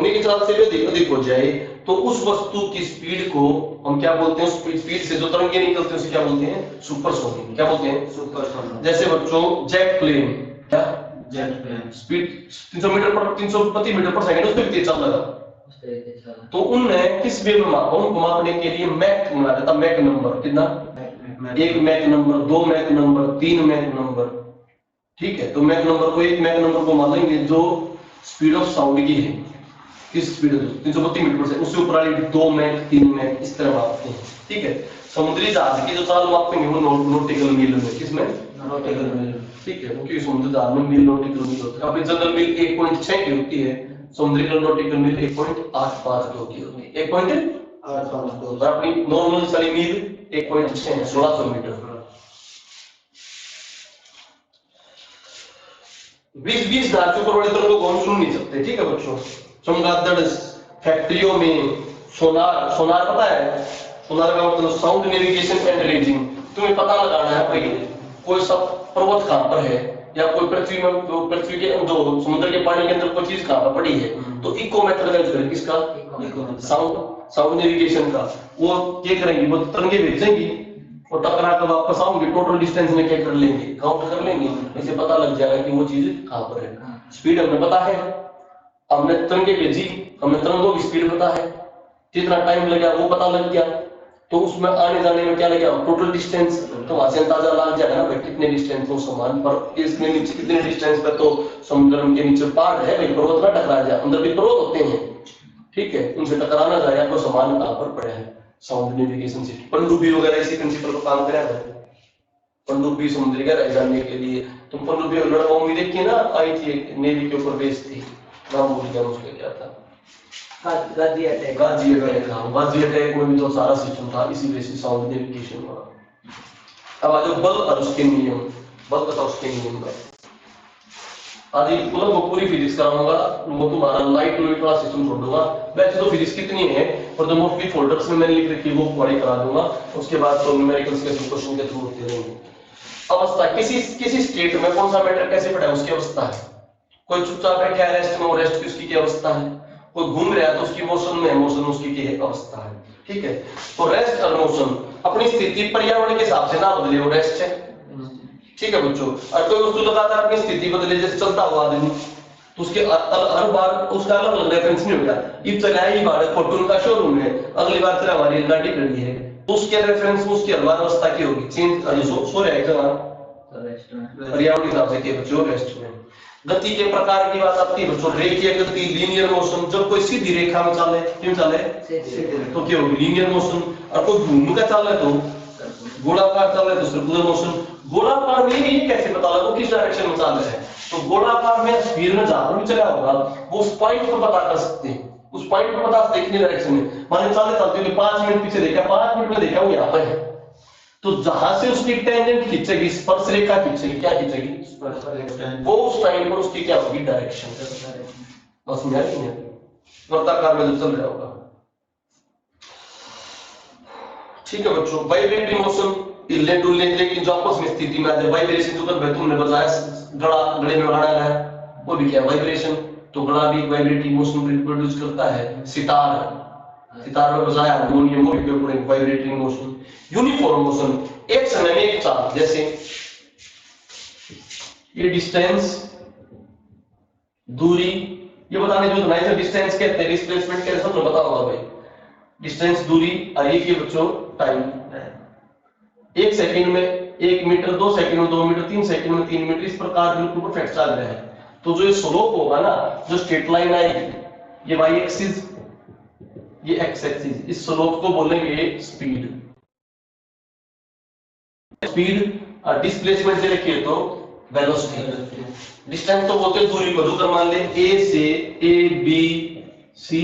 A: की चाल से भी अधिक हो जाए, तो उस वस्तु की स्पीड को हम क्या बोलते हैं? स्पीड से जो तरंगे निकलते हैं उसे क्या बोलते हैं? सुपरसोनिक। क्या बोलते हैं? सुपरसोनिक। जैसे बच्चों जेट प्लेन, क्या जेट प्लेन स्पीड 300 मीटर पर 300 प्रति मीटर पर सेकंड, उसमें तेज चल रहा, तो उनने किस वे में मापा? उनको मापने के लिए मैक बना देता, मैक नंबर कितना? 1 Mach number, 2 Mach number, 3 Mach number. ठीक है, तो मैक नंबर को, एक मैक नंबर को मान लेंगे जो स्पीड ऑफ साउंड की है, किस स्पीड है 332 मीटर पर सेकंड, उससे ऊपर वाली 2 मैक, 3 मैक, इस तरह मापते हैं। ठीक है, समुद्री जहाज की जो चाल मापेंगे वो नॉटिकल मील में, किसमें? नॉटिकल मील। ठीक है, क्योंकि समुद्री जहाज में मील नॉटिकल मील होता है। अपनी जनरल मील 1.6 की होती है, समुद्री नॉटिकल मील 1.852 की होती है, 1.852, और अपनी नॉर्मल चली मील 1.6 1600 मीटर। 20,000 से ऊपर वाले तरंगों को हम सुन नहीं सकते। ठीक है बच्चों, चमगादड़ फैक्ट्रियों में सोनार पता है? सोनार का मतलब साउंड नेविगेशन एंड रेंजिंग। तुम्हें पता लगाना है भाई कोई सब पर्वत कहां पर है, या कोई पृथ्वी के जो समुद्र के पानी के अंदर कोई चीज कहां पर पड़ी है, तो इको मेथड यूज करें। किसका? साउंड नेविगेशन का। वो क्या करेंगे? वो तरंगे भेजेंगी और टकरा कर वापस आऊंगी, टोटल डिस्टेंस में क्या कर लेंगे? काउंट कर लेंगे, इसे पता लग जाएगा कि वो चीज कहां पर है। स्पीड हमें पता है, हमने तरंगे भेजी, हमें तरंगों की स्पीड पता है, कितना टाइम लगा वो पता लग गया, तो उसमें आने जाने में क्या लगेगा? Total distance. तो वहां से अंदाजा लग जाएगा ना भाई कितने डिस्टेंस हो समान पर, इसमें नीचे कितने डिस्टेंस पर तो समुद्र के नीचे पहाड़ है भाई, पर्वत ना टकरा जाए, अंदर भी पर्वत होते हैं। ठीक है, उनसे टकराना जाए, आपको समान कहां पर पड़े हैं। साउंड नेविगेशन सिस्टम, पनडुब्बी वगैरह इसी प्रिंसिपल पर काम करा है। पनडुब्बी समुद्र का रह जाने के लिए, तुम पनडुब्बी लड़ाओ में देखिए ना, आई थी नेवी के ऊपर बेस थी, नाम भूल गया उसका क्या था, गाजी अटैक में भी तो सारा सिस्टम था, इसी वजह से साउंड नेविगेशन हुआ। अब आज बल और उसके नियम, बल तथा उसके नियम का आज मतलब वो पूरी फिजिक्स कराऊंगा, वो तुम्हारा लाइट वेट वाला सिस्टम छोड़ दूंगा। वैसे तो फिजिक्स कितनी है, और जो मोस्टली फोल्डर्स में मैंने लिख रखी है वो पढ़ाई करा दूंगा। उसके बाद तो न्यूमेरिकल्स के क्वेश्चन के थ्रू होते रहेंगे। अवस्था, किसी स्टेट में कौन सा मैटर कैसे पड़ा है उसकी अवस्था है। कोई चुपचाप बैठा है रेस्ट में, रेस्ट की उसकी क्या अवस्था है। कोई घूम रहा है तो उसकी मोशन में, मोशन उसकी क्या अवस्था है। ठीक है, तो रेस्ट और मोशन अपनी स्थिति पर्यावरण के हिसाब से ना बदले, वो रेस्ट है। ठीक है बच्चों। और कोई वस्तु लगातार अपनी स्थिति बदले, जैसे चलता हुआ आदमी, तो उसके हर बार उसका अलग अलग रेफरेंस नहीं होगा। ये चला ही बार फोटोन का शोरूम है, अगली बार चला हमारी गाड़ी खड़ी है, तो उसके रेफरेंस उसकी हर बार अवस्था की होगी चेंज। सो रहा है पर्यावरण के हिसाब से के बच्चों रेस्टोरेंट। गति के प्रकार की बात आती है बच्चों, रेखीय गति, लीनियर मोशन। जब कोई सीधी रेखा में चले, क्यों चले तो क्या होगी लीनियर मोशन। और कोई घूम का चल रहा है तो गोलाकार चल रहा है तो सर्कुलर मोशन। गोलाकार में भी कैसे पता लगा वो किस डायरेक्शन में चल रहा है, तो गोलाकार में स्फीयर में जहां भी चला होगा वो उस पॉइंट को पता कर सकते हैं, उस पॉइंट को पता कितनी डायरेक्शन में। मान चलते चलते 5 मिनट पीछे देखा, 5 मिनट में देखा वो यहाँ पर है, तो जहां से उसकी टेंजेंट खींचेगी, स्पर्श रेखा खींचेगी, क्या खींचेगी वो उस टाइम पर उसकी क्या होगी डायरेक्शन। बस समझ आई नहीं, वर्ताकार में जो चल रहा होगा। ठीक है बच्चों। वाइब्रेटिंग मोशन लेकिन जो आपस में स्थिति में आ जाए, वाइब्रेशन जो कर तुमने बताया गड़े में गाना है वो भी क्या वाइब्रेशन, तो गड़ा भी वाइब्रेटिंग मोशन प्रोड्यूस करता है। सितार में बजाया harmonium vibrating motion. Uniform motion, एक समय में एक चाल, जैसे ये डिस्टेंस दूरी, ये बताने जो बनाई है डिस्टेंस कहते हैं, डिस्प्लेसमेंट कहते हैं, सबको पता होगा भाई। डिस्टेंस दूरी और ये बच्चों टाइम, 1 सेकंड में 1 मीटर, 2 सेकंड में 2 मीटर, 3 सेकंड में 3 मीटर, इस प्रकार बिल्कुल परफेक्ट चल रहा है। तो जो ये स्लोप होगा ना, जो स्ट्रेट लाइन आएगी, ये वाई एक्सिस, ये एक्स एक्सिस, इस स्लोप को बोलेंगे स्पीड। स्पीड और डिस्प्लेसमेंट से लिखिए तो वेलोसिटी। डिस्टेंस तो बोलते हैं दूरी को, जो मान ले ए से A B C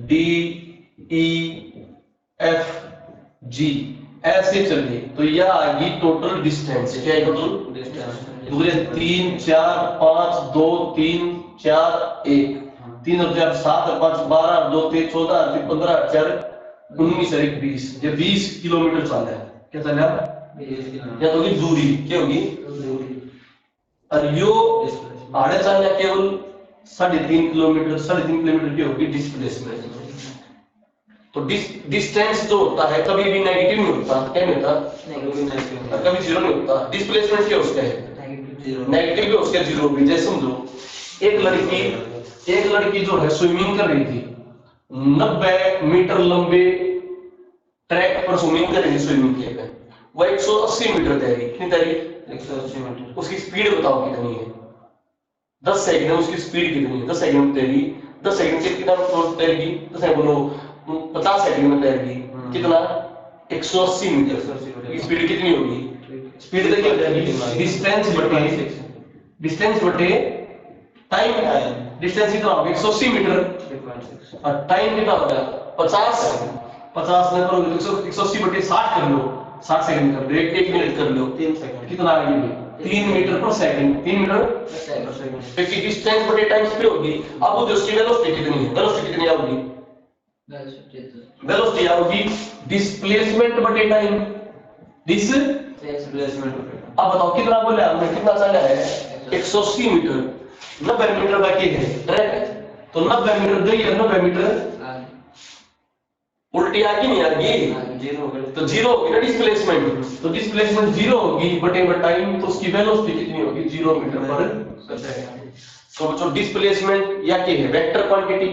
A: D E F G ऐसे चलिए तो यह आएगी टोटल डिस्टेंस। क्या है टोटल डिस्टेंस? दूरी 3 4 5 2 3 4 1, 3 और 4 7 और 5 12 2 3 14 और 15 4 19 और 1 20, ये 20 किलोमीटर चल रहा है। क्या चल रहा है? या तो दूरी क्या होगी और यो आड़े चलना केवल 3.5 किलोमीटर, 3.5 किलोमीटर की होगी डिस्प्लेसमेंट। तो डिस्टेंस जो होता है कभी भी नेगेटिव नहीं होता, क्या नहीं होता कभी जीरो नहीं होता। डिस्प्लेसमेंट क्या उसका है नेगेटिव भी, उसका जीरो भी। जैसे समझो एक लड़की जो है स्विमिंग कर रही थी, 90 मीटर लंबे ट्रैक पर स्विमिंग कर रही थी, स्विमिंग के वो 180 मीटर तैरी। कितनी तैरी? 180 मीटर। उसकी स्पीड बताओ कितनी है? 10 सेकंड में उसकी स्पीड कितनी है? 10 सेकंड में तैरी, 10 सेकंड से कितना तैरेगी? 10 सेकंड बोलो 50 सेकंड में तैरेगी, कितना? 180 मीटर। स्पीड कितनी होगी? स्पीड देखिए हो जाएगी डिस्टेंस बटे टाइम। डिस्टेंस कितना होगा? 180 मीटर और टाइम कितना होगा? 50 में करोगे तो 180 बटे 60 कर लो, 60 सेकंड कर लो, 1 मिनट कर लो, 3 सेकंड कितना आ गई? 3 मीटर पर सेकंड, 3 मीटर पर सेकंड। क्योंकि डिस्टेंस बटे टाइम स्पीड होगी। अब वो जो स्पीड वेलोसिटी कितनी है? वेलोसिटी कितनी आएगी? वेलोसिटी आएगी डिस्प्लेसमेंट बटे टाइम। डिस्प्लेसमेंट। अब बताओ कितना बोले हमने, कितना चला है? 180 मीटर, 90 मीटर बाकी है ट्रैक, तो 90 मीटर गई है, 90 मीटर उल्टी आगे नहीं आगे जीरो, तो जीरो होगी ना डिस्प्लेसमेंट। तो डिस्प्लेसमेंट जीरो होगी बटे टाइम, तो उसकी वेलोसिटी कितनी होगी? 0 मीटर पर सेकंड। तो बच्चों डिस्प्लेसमेंट या क्या है? Vector quantity.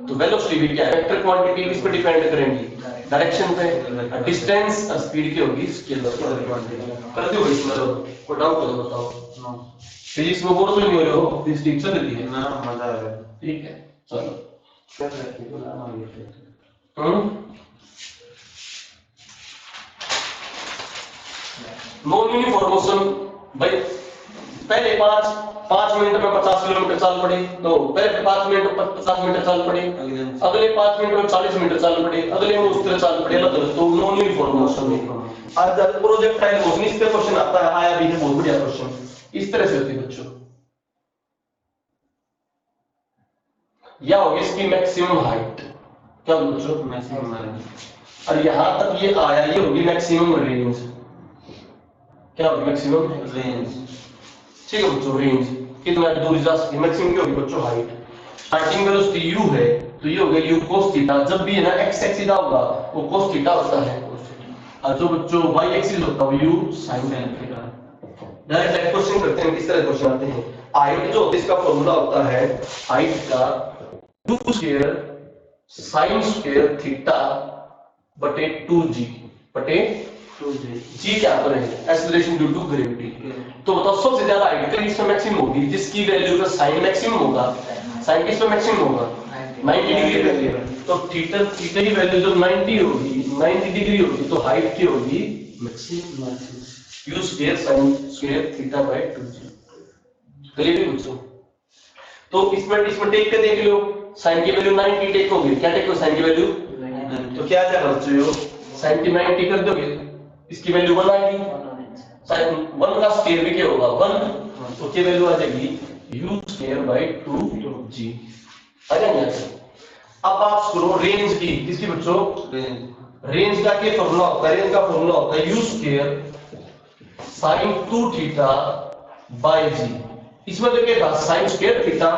A: तो वेलोसिटी भी क्या है? Vector quantity. किस पे डिपेंड करेंगी? डायरेक्शन पे। डिस्टेंस और स्पीड की होगी स्केलर क्वांटिटी। कर दो इसमें कोई डाउट हो तो बताओ। फिजिक्स में बोर तो नहीं हो रहे हो? फिजिक्स ठीक चल रही है ना? मजा आ रहा है। ठीक है चलो। नॉन यूनिफॉर्म मोशन भाई, पहले 5 मिनट में 50 किलोमीटर चल पड़े, तो पहले 5 मिनट में 50 मीटर चल पड़े, अगले 5 मिनट में 40 मीटर चल पड़े, अगले में उस तरह चल पड़े, अलग। तो नॉन यूनिफॉर्म मोशन में आज प्रोजेक्टाइल मोशन, इस पे क्वेश्चन आता है, आया भी है, बहुत बढ़िया क्वेश्चन। इस तरह से होती है बच्चों, या होगी इसकी मैक्सिमम हाइट। क्या बच्चों? Maximum height. और यहां तक ये आया, ये होगी मैक्सिमम रेंज। क्या होगी? Maximum range. ठीक है बच्चों, रेंज कितना दूर जा सकती है। मैक्सिमम क्या होगी बच्चों? हाइट। स्टार्टिंग वेलोसिटी u है, तो ये हो गया u cos थीटा। जब भी है ना x एक्सिस होगा वो cos थीटा होता है, और जो बच्चों y एक्सिस होता है वो u sin theta. Direct question करते हैं, किस तरह क्वेश्चन आते हैं। हाइट जो होती है इसका फॉर्मूला होता है हाइट का 2 स्क्वायर sin स्क्वायर थीटा बटे 2g बटे
B: 2g
A: g क्या पर है एक्सेलरेशन ड्यू टू ग्रेविटी। तो बताओ सबसे ज्यादा हाइट का इसमें मैक्सिमम होगी जिसकी वैल्यू का sin मैक्सिमम होगा, sin किस में मैक्सिमम होगा 90 डिग्री पे। तो थीटा थीटा की वैल्यू जब 90 होगी 90 डिग्री होगी तो हाइट की होगी maximum u square sin square theta by 2g। Clear है बच्चों? तो इसमें टेक के देख लो, sin की वैल्यू 90 टेक होगी, क्या टेक हो sin की वैल्यू, तो क्या आ जाएगा बच्चों sin की 90 कर दोगे इसकी वैल्यू 1 आएगी, sin 1 का स्क्वायर भी क्या होगा 1, तो क्या वैल्यू आ जाएगी u स्क्वायर बाय 2g। आ जाएगा। अब बात करो रेंज की, किसकी बच्चों, रेंज का क्या फॉर्मूला होता है, रेंज का फॉर्मूला होता है u square sin 2 theta bye g। इसमें तो क्या था sin स्क्वायर थीटा,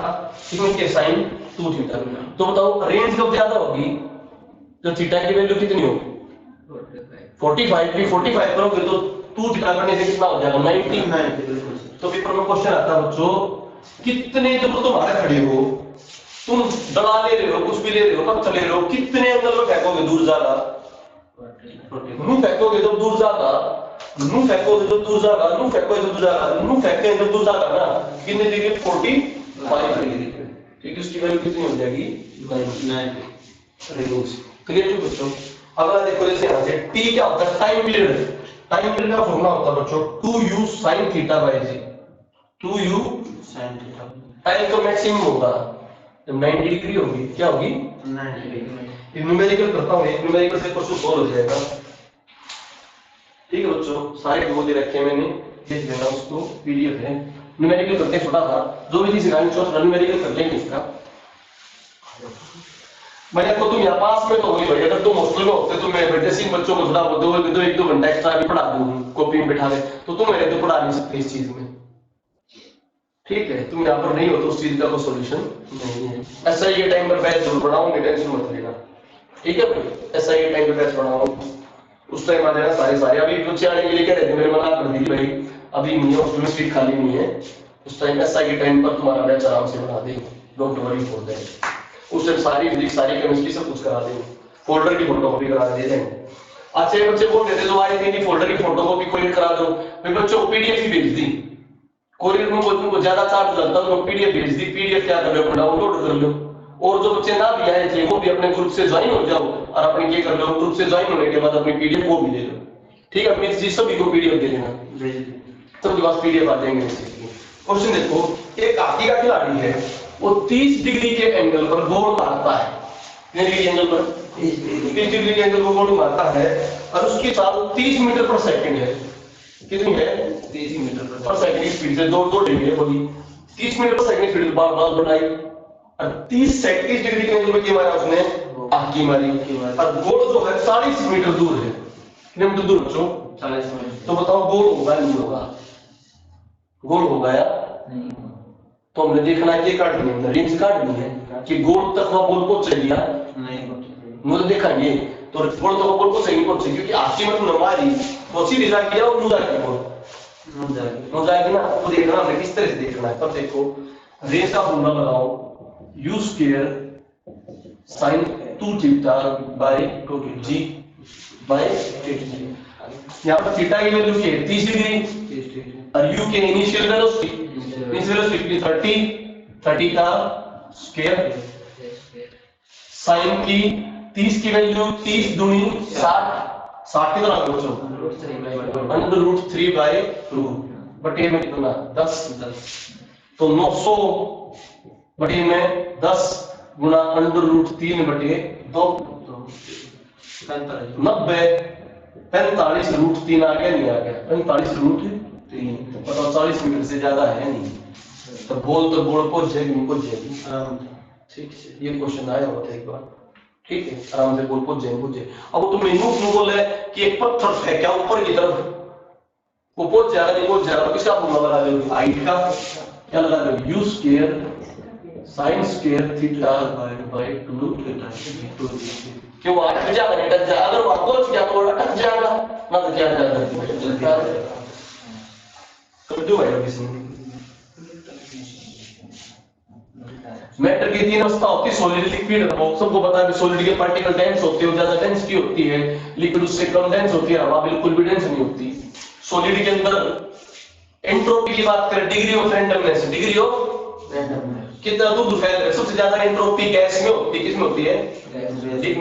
A: इसमें क्या sin 2 थीटा। तो बताओ रेंज कब ज्यादा होगी तो थीटा की वैल्यू कितनी होगी 45 की 45 करोगे तो 2 थीटा करने से कितना हो जाएगा 90। तो पेपर में क्वेश्चन आता है बच्चों कितने जब तुम्हारे खड़े हो तुम दड़ा ले रहे हो कुछ भी ले रहे हो पत्थर ले रहे हो कितने एंगल में फेंकोगे दूर ज्यादा, मुंह फेंकोगे जब दूर ज्यादा, मुंह फेंकोगे जब दूर ज्यादा, मुंह फेंकोगे जब दूर ज्यादा, मुंह फेंकते जब दूर ज्यादा ना कितने डिग्री 45 डिग्री पे। ठीक है उसकी वैल्यू कितनी हो जाएगी 90। क्लियर है बच्चों? अगला देखो जैसे यहां से t क्या होता है टाइम पीरियड, टाइम पीरियड का फॉर्मूला होता है बच्चों 2u sin theta by g। 2u
B: sin theta
A: time तो मैक्सिमम होगा जब 90 डिग्री होगी, क्या होगी
B: 90 डिग्री।
A: ये न्यूमेरिकल करता हूं, एक न्यूमेरिकल से क्वेश्चन सॉल्व हो जाएगा। ठीक है बच्चों सारे वो दे रखे हैं मैंने, देख लेना उसको, पीडीएफ है। न्यूमेरिकल करते हैं छोटा सा, जो भी चीज सिखानी छोटा न्यूमेरिकल कर लेंगे इसका। भैया तो तुम यहाँ पास में तो होगी भाई, अगर तुम हॉस्टल में होते तो मैं बेटे सिंह बच्चों को थोड़ा बहुत दो एक दो घंटा एक्स्ट्रा भी पढ़ा दूं कॉपी में बिठा दे, तो तुम मेरे तो पढ़ा नहीं सकते इस चीज में। ठीक है तुम यहाँ पर नहीं हो तो उस चीज का कोई सॉल्यूशन नहीं है। एसआई के टाइम पर बैच जरूर पढ़ाऊंगा, टेंशन मत लेना। ठीक है भाई एसआई के टाइम पर बैच पढ़ाऊंगा, उस टाइम आ जाएगा सारे अभी बच्चे आने के लिए कह रहे थे मेरे मना कर दी भाई अभी नहीं है हॉस्टल में सीट खाली नहीं है, उस टाइम एसआई के टाइम पर तुम्हारा बैच आराम से बना देंगे, डोंट वरी फॉर दैट। उस टाइम सारी फिजिक्स सारी केमिस्ट्री सब कुछ करा देंगे, फोल्डर की फोटोकॉपी करा दे देंगे। अच्छा ये बच्चे बोल रहे थे जो आए थे नहीं फोल्डर की फोटोकॉपी कोई करा दो, मैं बच्चों को पीडीएफ ही भेज दी, कोरियर में को ज्यादा चार्ज लगता है तो पीडीएफ भेज दी, पीडीएफ क्या कर लो डाउनलोड कर लो, और जो बच्चे ना भी आए थे वो भी अपने ग्रुप से ज्वाइन हो जाओ और अपने क्या कर लो ग्रुप से ज्वाइन होने के बाद अपनी पीडीएफ वो भी ले लो। ठीक है मिस जी सभी को पीडीएफ दे देना, सबके पास पीडीएफ आ जाएंगे। क्वेश्चन देखो एक हॉकी का खिलाड़ी है वो 30 डिग्री के एंगल पर गोल मारता है, कितने डिग्री एंगल पर 30 डिग्री के एंगल पर गोल मारता है और उसकी चाल 30 मीटर पर सेकंड है, कितनी है 30 मीटर पर सेकंड की स्पीड से दौड़ रही है बोली 30 मीटर पर सेकंड स्पीड बार बार बढ़ाई और 30 डिग्री के एंगल में क्या मारा उसने आकी मारी और गोल जो है 40 मीटर दूर है, कितने मीटर दूर बच्चों 40 मीटर। तो बताओ गोल होगा नहीं होगा, गोल होगा या नहीं, तो हमने देखना है कि काटनी है रेंज काटनी है कि गोल तक वह गोल पहुंच गया नहीं मुझे देखेंगे तो गोल तक गोल को सही पहुंचे क्योंकि आकी में तुमने मारी तो सीधी जाके आओ मुझा की गोल मुझाएगी ना, तो देखना हमने किस तरह से देखना है। तब देखो रेंज का फॉर्मूला लगाओ u square sin 2 theta by 2g by 2g। यहां पर थीटा की वैल्यू क्या है 30 डिग्री और u के इनिशियल वेलोसिटी 30 का स्क्वायर sin की 30 की वैल्यू 30 दूनी 60 कितना होगा बच्चों √3/2 बटे में कितना 10 तो 900 बटे में 10 गुना √3 बटे 2 90 45√3 आ गया नहीं आ गया 45√3 बताओ 40 मीटर से ज्यादा है नहीं, तो बोल पहुंच जाएगी नहीं पहुंच जाएगी। ठीक है ये क्वेश्चन आया हुआ था एक बार, ठीक है आराम से बोल पहुंच जाए। अब तुम यूं बोल है कि एक पत्थर फेंका ऊपर की तरफ वो पहुंच जाएगा नहीं पहुंच जाएगा, किसका फॉर्मूला लगा दोगे हाइट का क्या लगा दोगे u square sin square theta by 2 क्यों अटक जाएगा नहीं अटक जाएगा, अगर वहां पहुंच गया तो अटक जाएगा ना तो क्या जाएगा कर दो भाई इसमें। मैटर की तीन अवस्था होती है, सॉलिड, लिक्विड। वो सबको पता है सॉलिड के पार्टिकल डेंस होते हैं, ज्यादा डेंसिटी होती है। लिक्विड उससे कम डेंस होती है, हवा बिल्कुल भी डेंस नहीं होती। सॉलिड के अंदर एंट्रोपी की बात करें, degree of randomness, degree of कितना दूर फैल रहा है, सबसे ज्यादा एंट्रोपी गैस में होती है, किसमें होती है,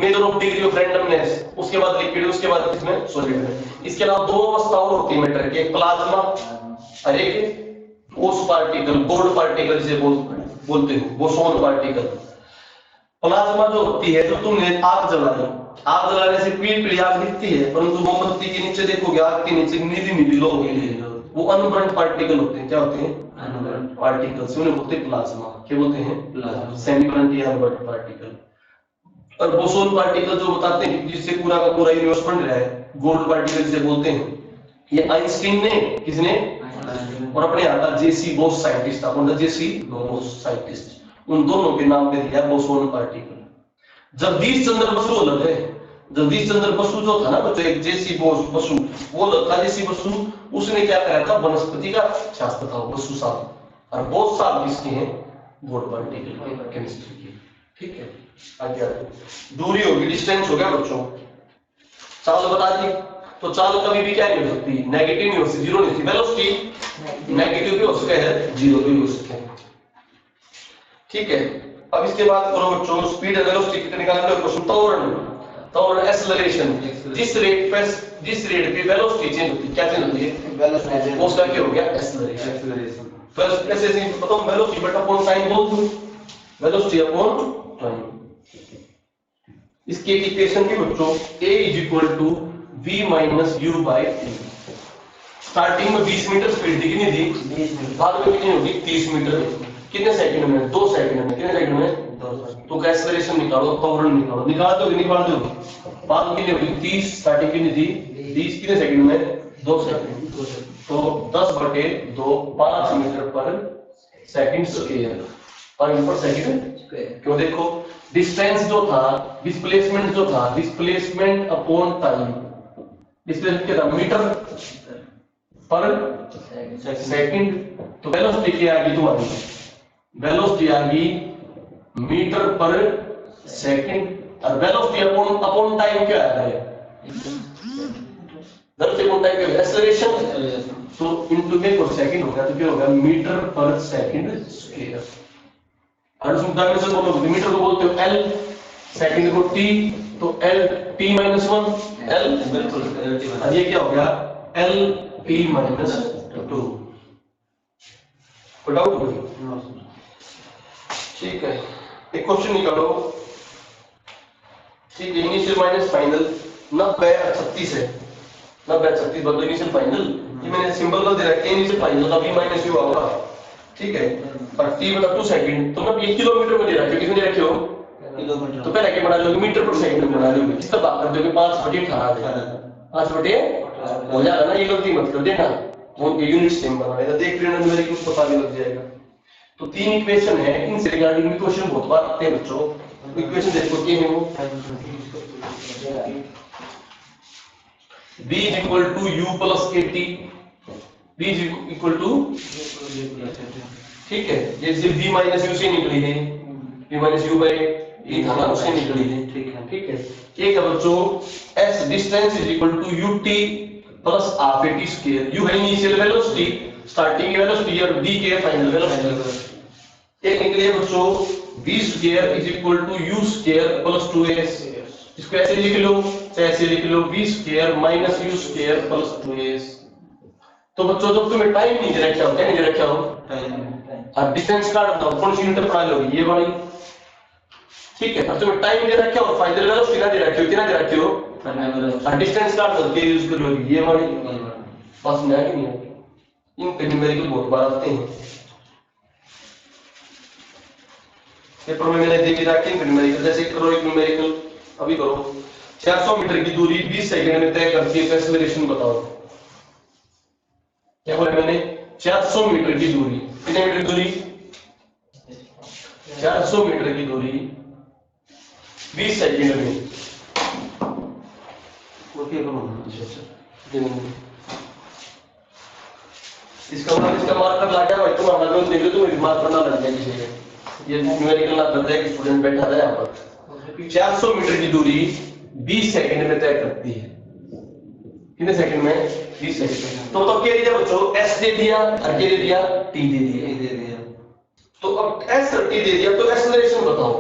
A: measure of degree of randomness. उसके बाद लिक्विड, उसके बाद किसमें, सॉलिड में। इसके अलावा दो अवस्था और होती है मैटर की, एक प्लाज्मा और एक ओस पार्टिकल, गोल्ड पार्टिकल जिसे बोलते हो, बोसोन पार्टिकल। प्लाज्मा जो होती है, जो तुमने आग जलाई, आग जलाने से पीली पीली आग दिखती है, परंतु मोमबत्ती के नीचे देखोगे, आग के नीचे नीली नीली लो होगी, वो अनबर्न पार्टिकल होते हैं। क्या होते हैं, अनबर्न पार्टिकल्स, उन्हें बोलते हैं प्लाज्मा। क्या बोलते हैं, प्लाज्मा, सेमी बर्न या अनबर्न पार्टिकल। और बोसोन पार्टिकल जो बताते हैं जिससे पूरा का पूरा यूनिवर्स बन रहा है, गोल्ड पार्टिकल जिसे बोलते हैं। ये आइंस्टीन ने, किसने, और अपने यहाँ का जेसी बोस साइंटिस्ट था, कौन था, जेसी बोस साइंटिस्ट, उन दोनों के नाम पे दिया बोसोन पार्टिकल। जगदीश चंद्र बसु अलग है। जगदीश चंद्र बसु जो था ना बच्चों, एक जेसी बोस बसु, वो अलग था। जेसी बसु, उसने क्या कराया था, वनस्पति का शास्त्र था बसु साहब, और बोस साहब किसके हैं, गोल्ड पार्टिकल के, केमिस्ट्री के। ठीक है, आगे आगे दूरी होगी, डिस्टेंस हो गया बच्चों। चाल बता दी, तो चाल कभी भी क्या नहीं हो सकती, नेगेटिव नहीं हो सकती, जीरो नहीं होती। वेलोसिटी नेगेटिव भी हो सकता है, जीरो भी हो सकता है। ठीक है, अब इसके बाद करो बच्चों, स्पीड एंड वेलोसिटी कितने निकालना है, क्वेश्चन त्वरण, त्वरण एक्सेलरेशन, जिस रेट पे वेलोसिटी चेंज होती है, क्या चेंज होती है, वेलोसिटी, उसका क्या हो गया, एक्सेलरेशन। फिर ऐसे ऐसे बताओ, वेलोसिटी बटा अपॉन टाइम बोल दूं, वेलोसिटी अपॉन टाइम। इसकी एक इक्वेशन थी बच्चों, a = v - u / t। Starting में 20 मीटर स्पीड थी, कितनी थी, बाद में कितनी होगी, 30 मीटर। कितने सेकंड में, 2 सेकंड में, कितने सेकंड में, 2 सेकंड। तो एक्सेलरेशन निकालो, त्वरण निकालो, निकाल दोगे, निकाल दोगे। बाद में कितनी होगी, 30, स्टार्टिंग कितनी थी, 20, कितने सेकंड में, 2 सेकंड। तो 10/2, 5 मीटर पर सेकंड स्क्वायर, पर मीटर सेकंड। क्यों, देखो डिस्टेंस जो था, डिस्प्लेसमेंट जो था, डिस्प्लेसमेंट अपॉन टाइम, डिस्प्लेसमेंट क्या था, मीटर पर सेकंड। तो वेलोसिटी क्या आ गई तुम्हारी, वेलोसिटी आ गई मीटर पर सेकंड, और वेलोसिटी अपॉन टाइम क्या आ रहा है, वेलोसिटी अपॉन टाइम क्या है, एक्सेलरेशन। तो इनटू में पर सेकंड होगा, तो क्या होगा, मीटर पर सेकंड स्क्वायर। और उसमें डायमेंशन बोलो, मीटर को बोलते हो L, सेकंड को T, तो L T - 1 L, बिल्कुल। और ये क्या हो गया, L T - 2। कोई डाउट कोई, ठीक है। एक क्वेश्चन निकालो, ठीक है, इनिशियल माइनस फाइनल, 90 और 36 है, 90 और 36 बदलो इनिशियल फाइनल। ये मैंने सिंबल कर दे रखा है, इनिशियल फाइनल का v - u होगा, ठीक है। और t बटा 2 सेकंड, तो मतलब 1 किलोमीटर में दे रखा है, किसने दे रखे हो, किलोमीटर। तो पहले क्या बना लोगे, मीटर पर सेकंड में बना लोगे। किसका बात करते हो, 5/18 5/, हो जाएगा ना, ये गलती मत कर देना, वो यूनिट सेम बनाएगा, देख लेना, मेरे को पता भी लग जाएगा। तो 3 इक्वेशन है, इनसे रिगार्डिंग क्वेश्चन बहुत बार आते हैं बच्चों। इक्वेशन देखो क्या है, वो b = u + kt, b = ठीक है, ये सिर्फ v - u से निकली है, v - u / था ना, उससे निकली है, ठीक है। एक है बच्चों, s distance = ut + ½ at²। u है इनिशियल वेलोसिटी, स्टार्टिंग वेलोसिटी, और v के फाइनल वेलोसिटी। एक निकली है बच्चों, v² = u² + 2s। इसको ऐसे लिख लो, चाहे ऐसे लिख लो, v² - u² + 2s। तो बच्चों जब तुम्हें टाइम नहीं दे रखा हो, क्या नहीं दे रखा हो, टाइम, और डिस्टेंस काट दो, कौन सी यूनिट पढ़ा लोगे, ये वाली, ठीक है। अब तुम्हें टाइम दे रखा हो, फाइनल वेलोसिटी ना दे रखी हो, कितना दे रखी हो, और डिस्टेंस काट दो, के यूज कर लोगे, ये वाली। बस मैं नहीं है, इन पे न्यूमेरिकल बहुत बार आते हैं, पेपर में मैंने देखी था कि न्यूमेरिकल, जैसे करो एक न्यूमेरिकल अभी करो, 400 मीटर की दूरी 20 सेकंड में तय करती है, एक्सेलरेशन बताओ। क्या बोला मैंने, 400 मीटर की दूरी, कितने मीटर की दूरी, 400 मीटर की दूरी 20 सेकंड में, इसका मतलब इसका मार्कर ला गया भाई, तुम हमारे लोग देख लो, तुम मार्कर ना लग जाए किसी के। ये न्यूमेरिकल ना कर दे कि स्टूडेंट बैठा है यहाँ पर। 400 मीटर की दूरी 20 सेकंड में तय करती है। कितने सेकंड में? 20 सेकंड। तो के दिया बच्चों, s दे दिया और के दे दिया, t दे दिया। तो अब s और t दे दिया, तो एक्सेलरेशन बताओ।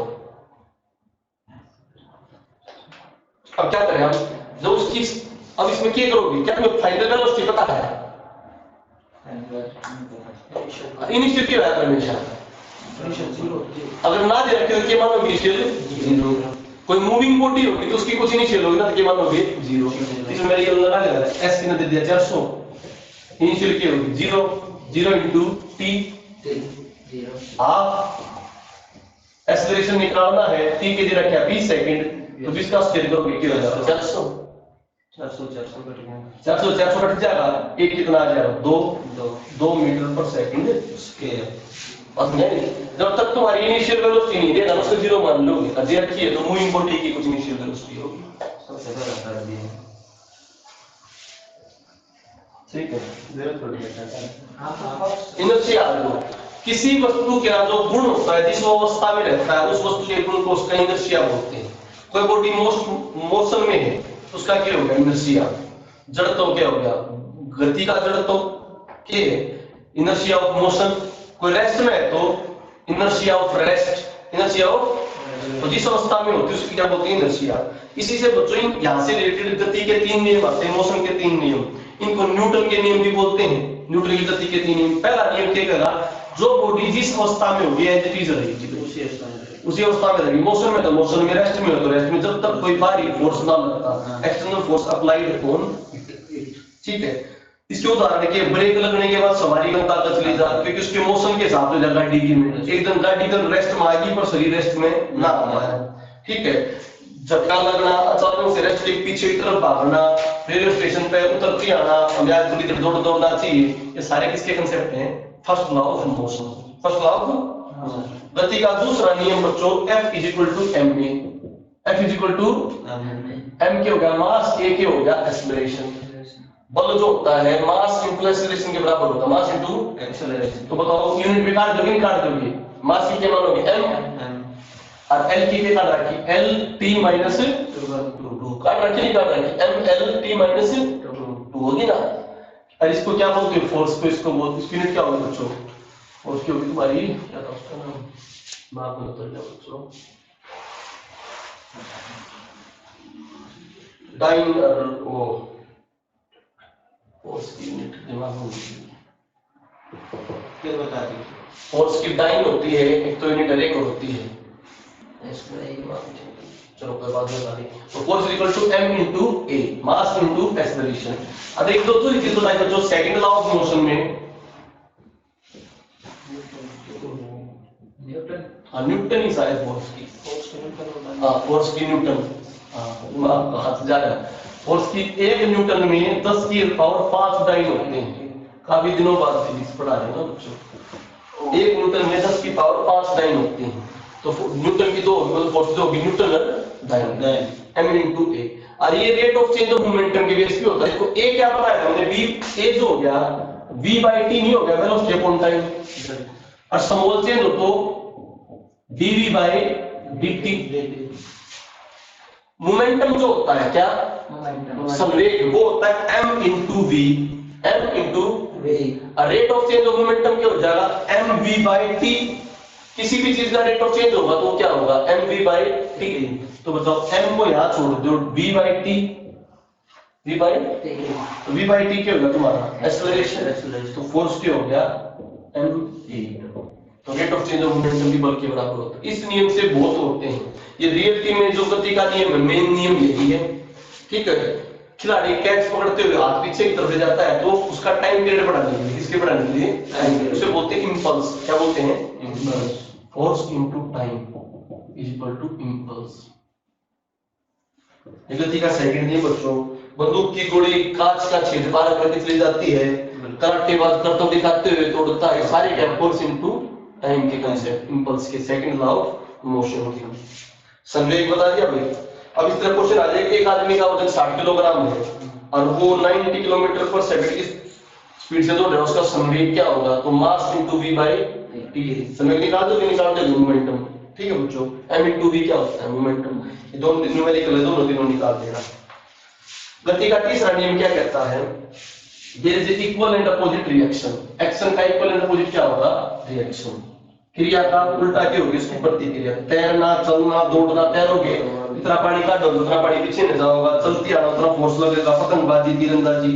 A: अब क्या करें हम, जो उसकी अब इसमें क्या करोगे, क्या तुम्हें फाइनल वेलोसिटी पता है? इनिशियल क्या है हमेशा? अगर ना दे रखे तो क्या मानोगे? इनिशियल 0। कोई मूविंग बॉडी होगी तो उसकी कुछ इनिशियल होगी ना, तो क्या मानोगे? 0। इसमें मेरी ये लगा ले रहा है, s कितना दे दिया 400, इनिशियल क्या होगी 0, 0 into t 0। हाफ एक्सेलरेशन निकालना है, t के दे रखा 20 सेकंड, तो 20 का स्केल करोगे क्या हो जाएगा? 400 कट गया, 400 कट जाएगा, एक कितना आ जाएगा? 2 मीटर पर सेकंड स्केल। बस नहीं, जब तक तुम्हारी इनिशियल वेलोसिटी नहीं देगा उसको 0 मान लोगे, और जे रखी है तो मूविंग बॉडी की कुछ इनिशियल वेलोसिटी होगी। सबसे पहले कर दिए, ठीक है। इनर्शिया देखो, किसी वस्तु का जो गुण होता है, जिस अवस्था में रहता है, उस वस्तु के गुण को उसका इनर्शिया बोलते हैं। कोई बॉडी मोशन में है, उसका क्या हो गया? इनर्शिया। जड़त्व क्या हो गया? गति का जड़त्व के इनर्शिया ऑफ मोशन। कोई रेस्ट में है तो inertia of rest, inertia of, तो जिस अवस्था में होती है उसकी क्या बोलते हैं? इनर्शिया। इसी से बच्चों यहाँ से रिलेटेड गति के 3 नियम आते हैं, मोशन के 3 नियम, इनको न्यूटन के नियम भी बोलते हैं। न्यूटन की गति के 3 नियम। पहला नियम क्या कहेगा, जो बॉडी जिस अवस्था में होगी एज इट इज रहेगी, उसी अवस्था में रहेगी। मोशन में तो मोशन में, रेस्ट में हो तो रेस्ट में, जब तक कोई बाहरी फोर्स ना लगता, एक्सटर्नल फोर्स अप्लाइड ऑन, ठीक है। इसके उदाहरण के ब्रेक लगने के बाद सवारी का ताकत चली जाती, क्योंकि उसके मोशन के हिसाब से गाड़ी की में एकदम गाड़ी का रेस्ट में आएगी पर शरीर रेस्ट में ना आए, ठीक है। झटका लगना, अचानक से रेस्ट के पीछे की तरफ भागना, रेलवे स्टेशन पे उतरती आना, या थोड़ी देर दौड़ना चाहिए, ये सारे किसके कंसेप्ट हैं? First law of motion, first law of गति का दूसरा नियम बच्चों, F is equal to M A. F is equal to M के हो गया मास, ए के हो गया एक्सेलरेशन। बल जो होता है मास इंटू एक्सेलरेशन के बराबर होता है, मास इंटू एक्सेलरेशन। तो बताओ यूनिट में काट दोगे, काट दोगे, मास की क्या मानोगे? m, और l की क्या काट रखी? l t माइनस 2 काट रखी, नहीं काट रखी, m l t माइनस 2 होगी ना। और इसको क्या बोलते हैं? फोर्स को। इसको बोलते, इसकी यूनिट क्या होगी बच्चों? फोर्स की होगी तुम्हारी, क्या था उसका नाम, माफ में उतर जाओ बच्चों, डाइन वो फोर्स की यूनिट दिमाग में क्या बता दी? फोर्स की डाइन होती है, एक तो यूनिट एक होती है, इसमें एक बात चलो कोई बात नहीं बता दी। तो force is equal to m into a, mass into acceleration. अब एक दो तो चीज बताइए बच्चों, सेकंड लॉ ऑफ मोशन में न्यूटन ही शायद फोर्स की, फोर्स की न्यूटन, हाथ जा रहा है। फोर्स की 1 न्यूटन में 10 की पावर 5 डाइन होते हैं। काफी दिनों बाद फिजिक्स पढ़ा रहे हैं ना बच्चों। 1 न्यूटन में 10 की पावर 5 डाइन होते हैं। तो न्यूटन की 2 होगी, फोर्स जो होगी Newton dyne, m into a। और ये rate of change of momentum के बेस पे होता है। तो a क्या बताया हमने? v, a जो हो गया v बाय t नहीं हो गया, वेलोसिटी अपॉन टाइम। और स्मॉल चेंज हो तो dv बाय dt। मोमेंटम जो होता है क्या? संवेग, वो होता है m into v, m into v। Rate of change of momentum क्या हो जाएगा? mv by t। किसी भी चीज का रेट ऑफ चेंज होगा तो क्या होगा? mv by t। तो बताओ m को यहां छोड़ दो, v by t, v by t, तो v बाय t क्या होगा तुम्हारा? एक्सेलरेशन। तो फोर्स क्या हो गया? ma। तो rate of change of momentum भी बल के बराबर होता है। इस नियम से बहुत होते हैं। ये रियलिटी में जो गति का नियम है, मेन नियम यही है, ठीक है। खिलाड़ी कैच पकड़ते हुए हाथ पीछे की तरफ ले जाता है तो उसका टाइम पीरियड बढ़ाने के लिए, किसके बढ़ाने के लिए? Time period. उसे बोलते हैं इंपल्स। क्या बोलते हैं? Impulse. Force into time is equal to impulse. ये गति का सेकंड नियम बच्चों। बंदूक की गोली कांच का छेद पार करके चली जाती है, कराटेबाज करतब दिखाते हुए तोड़ता है, सारे क्या? फोर्स इनटू टाइम के कांसेप्ट, इंपल्स के सेकंड लॉ ऑफ मोशन के। संवेग बता दिया भाई। अब इस तरह क्वेश्चन आ जाएगा, एक आदमी का वजन 60 किलोग्राम है और वो 90 किलोमीटर पर सेकंड की स्पीड से दौड़ रहा है उसका संवेग क्या होगा, तो mass into V by T. संवेग निकाल दो मोमेंटम, ठीक है बच्चों। m इंटू वी क्या होता है, मोमेंटम। ये दोनों न्यूमेरिकल है, दोनों दिनों निकाल देना। गति का तीसरा नियम क्या कहता है, there is equal and opposite reaction. Action का इक्वल एंड अपोजिट क्या होगा, रिएक्शन। क्रिया का उल्टा क्या होगी, उसकी प्रतिक्रिया। तैरना, चलना, दौड़ना, तैरोगे इतना पानी का दो, उतना पानी पीछे न जाओगा, चलती आना उतना फोर्स लगेगा, पतंगबाजी, तीरंदाजी।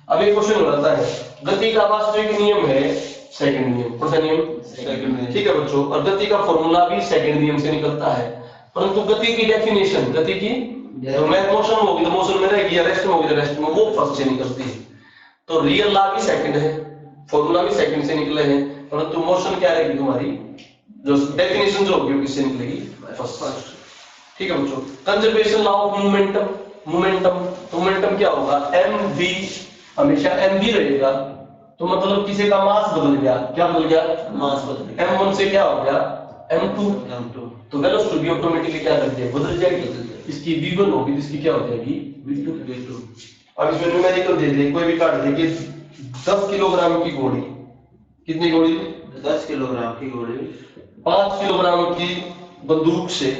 A: अब एक क्वेश्चन हो जाता है, गति का वास्तविक नियम है सेकंड नियम। कौन सा नियम, सेकंड नियम, ठीक है बच्चों। और गति का फॉर्मूला भी सेकंड नियम से निकलता है, परंतु गति की डेफिनेशन, गति की तो मैं मोशन होगी तो मोशन में रहेगी, रेस्ट में होगी तो रेस्ट में, वो फर्स्ट से निकलती है। तो रियल लॉ भी सेकंड है, फॉर्मूला भी सेकंड से निकले हैं, परंतु मोशन क्या रहेगी तुम्हारी, जो डेफिनेशन जो होगी वो किससे निकलेगी, फर्स्ट। ठीक है बच्चों। Conservation law of momentum, momentum क्या होगा, mv, हमेशा mv रहेगा। तो मतलब किसी का मास बदल गया, क्या बदल गया, मास बदल गया। m1 से क्या हो गया, m2, तो वेलोसिटी भी ऑटोमेटिकली क्या कर देगी, बदल जाएगी। इसकी v1 होगी तो इसकी क्या हो जाएगी, v2। अब इसमें न्यूमेरिकल दे दे, कोई भी काट दे कि 10 किलोग्राम की गोली, कितनी गोली,
B: 10 किलोग्राम की गोली
A: 5 किलोग्राम की बंदूक से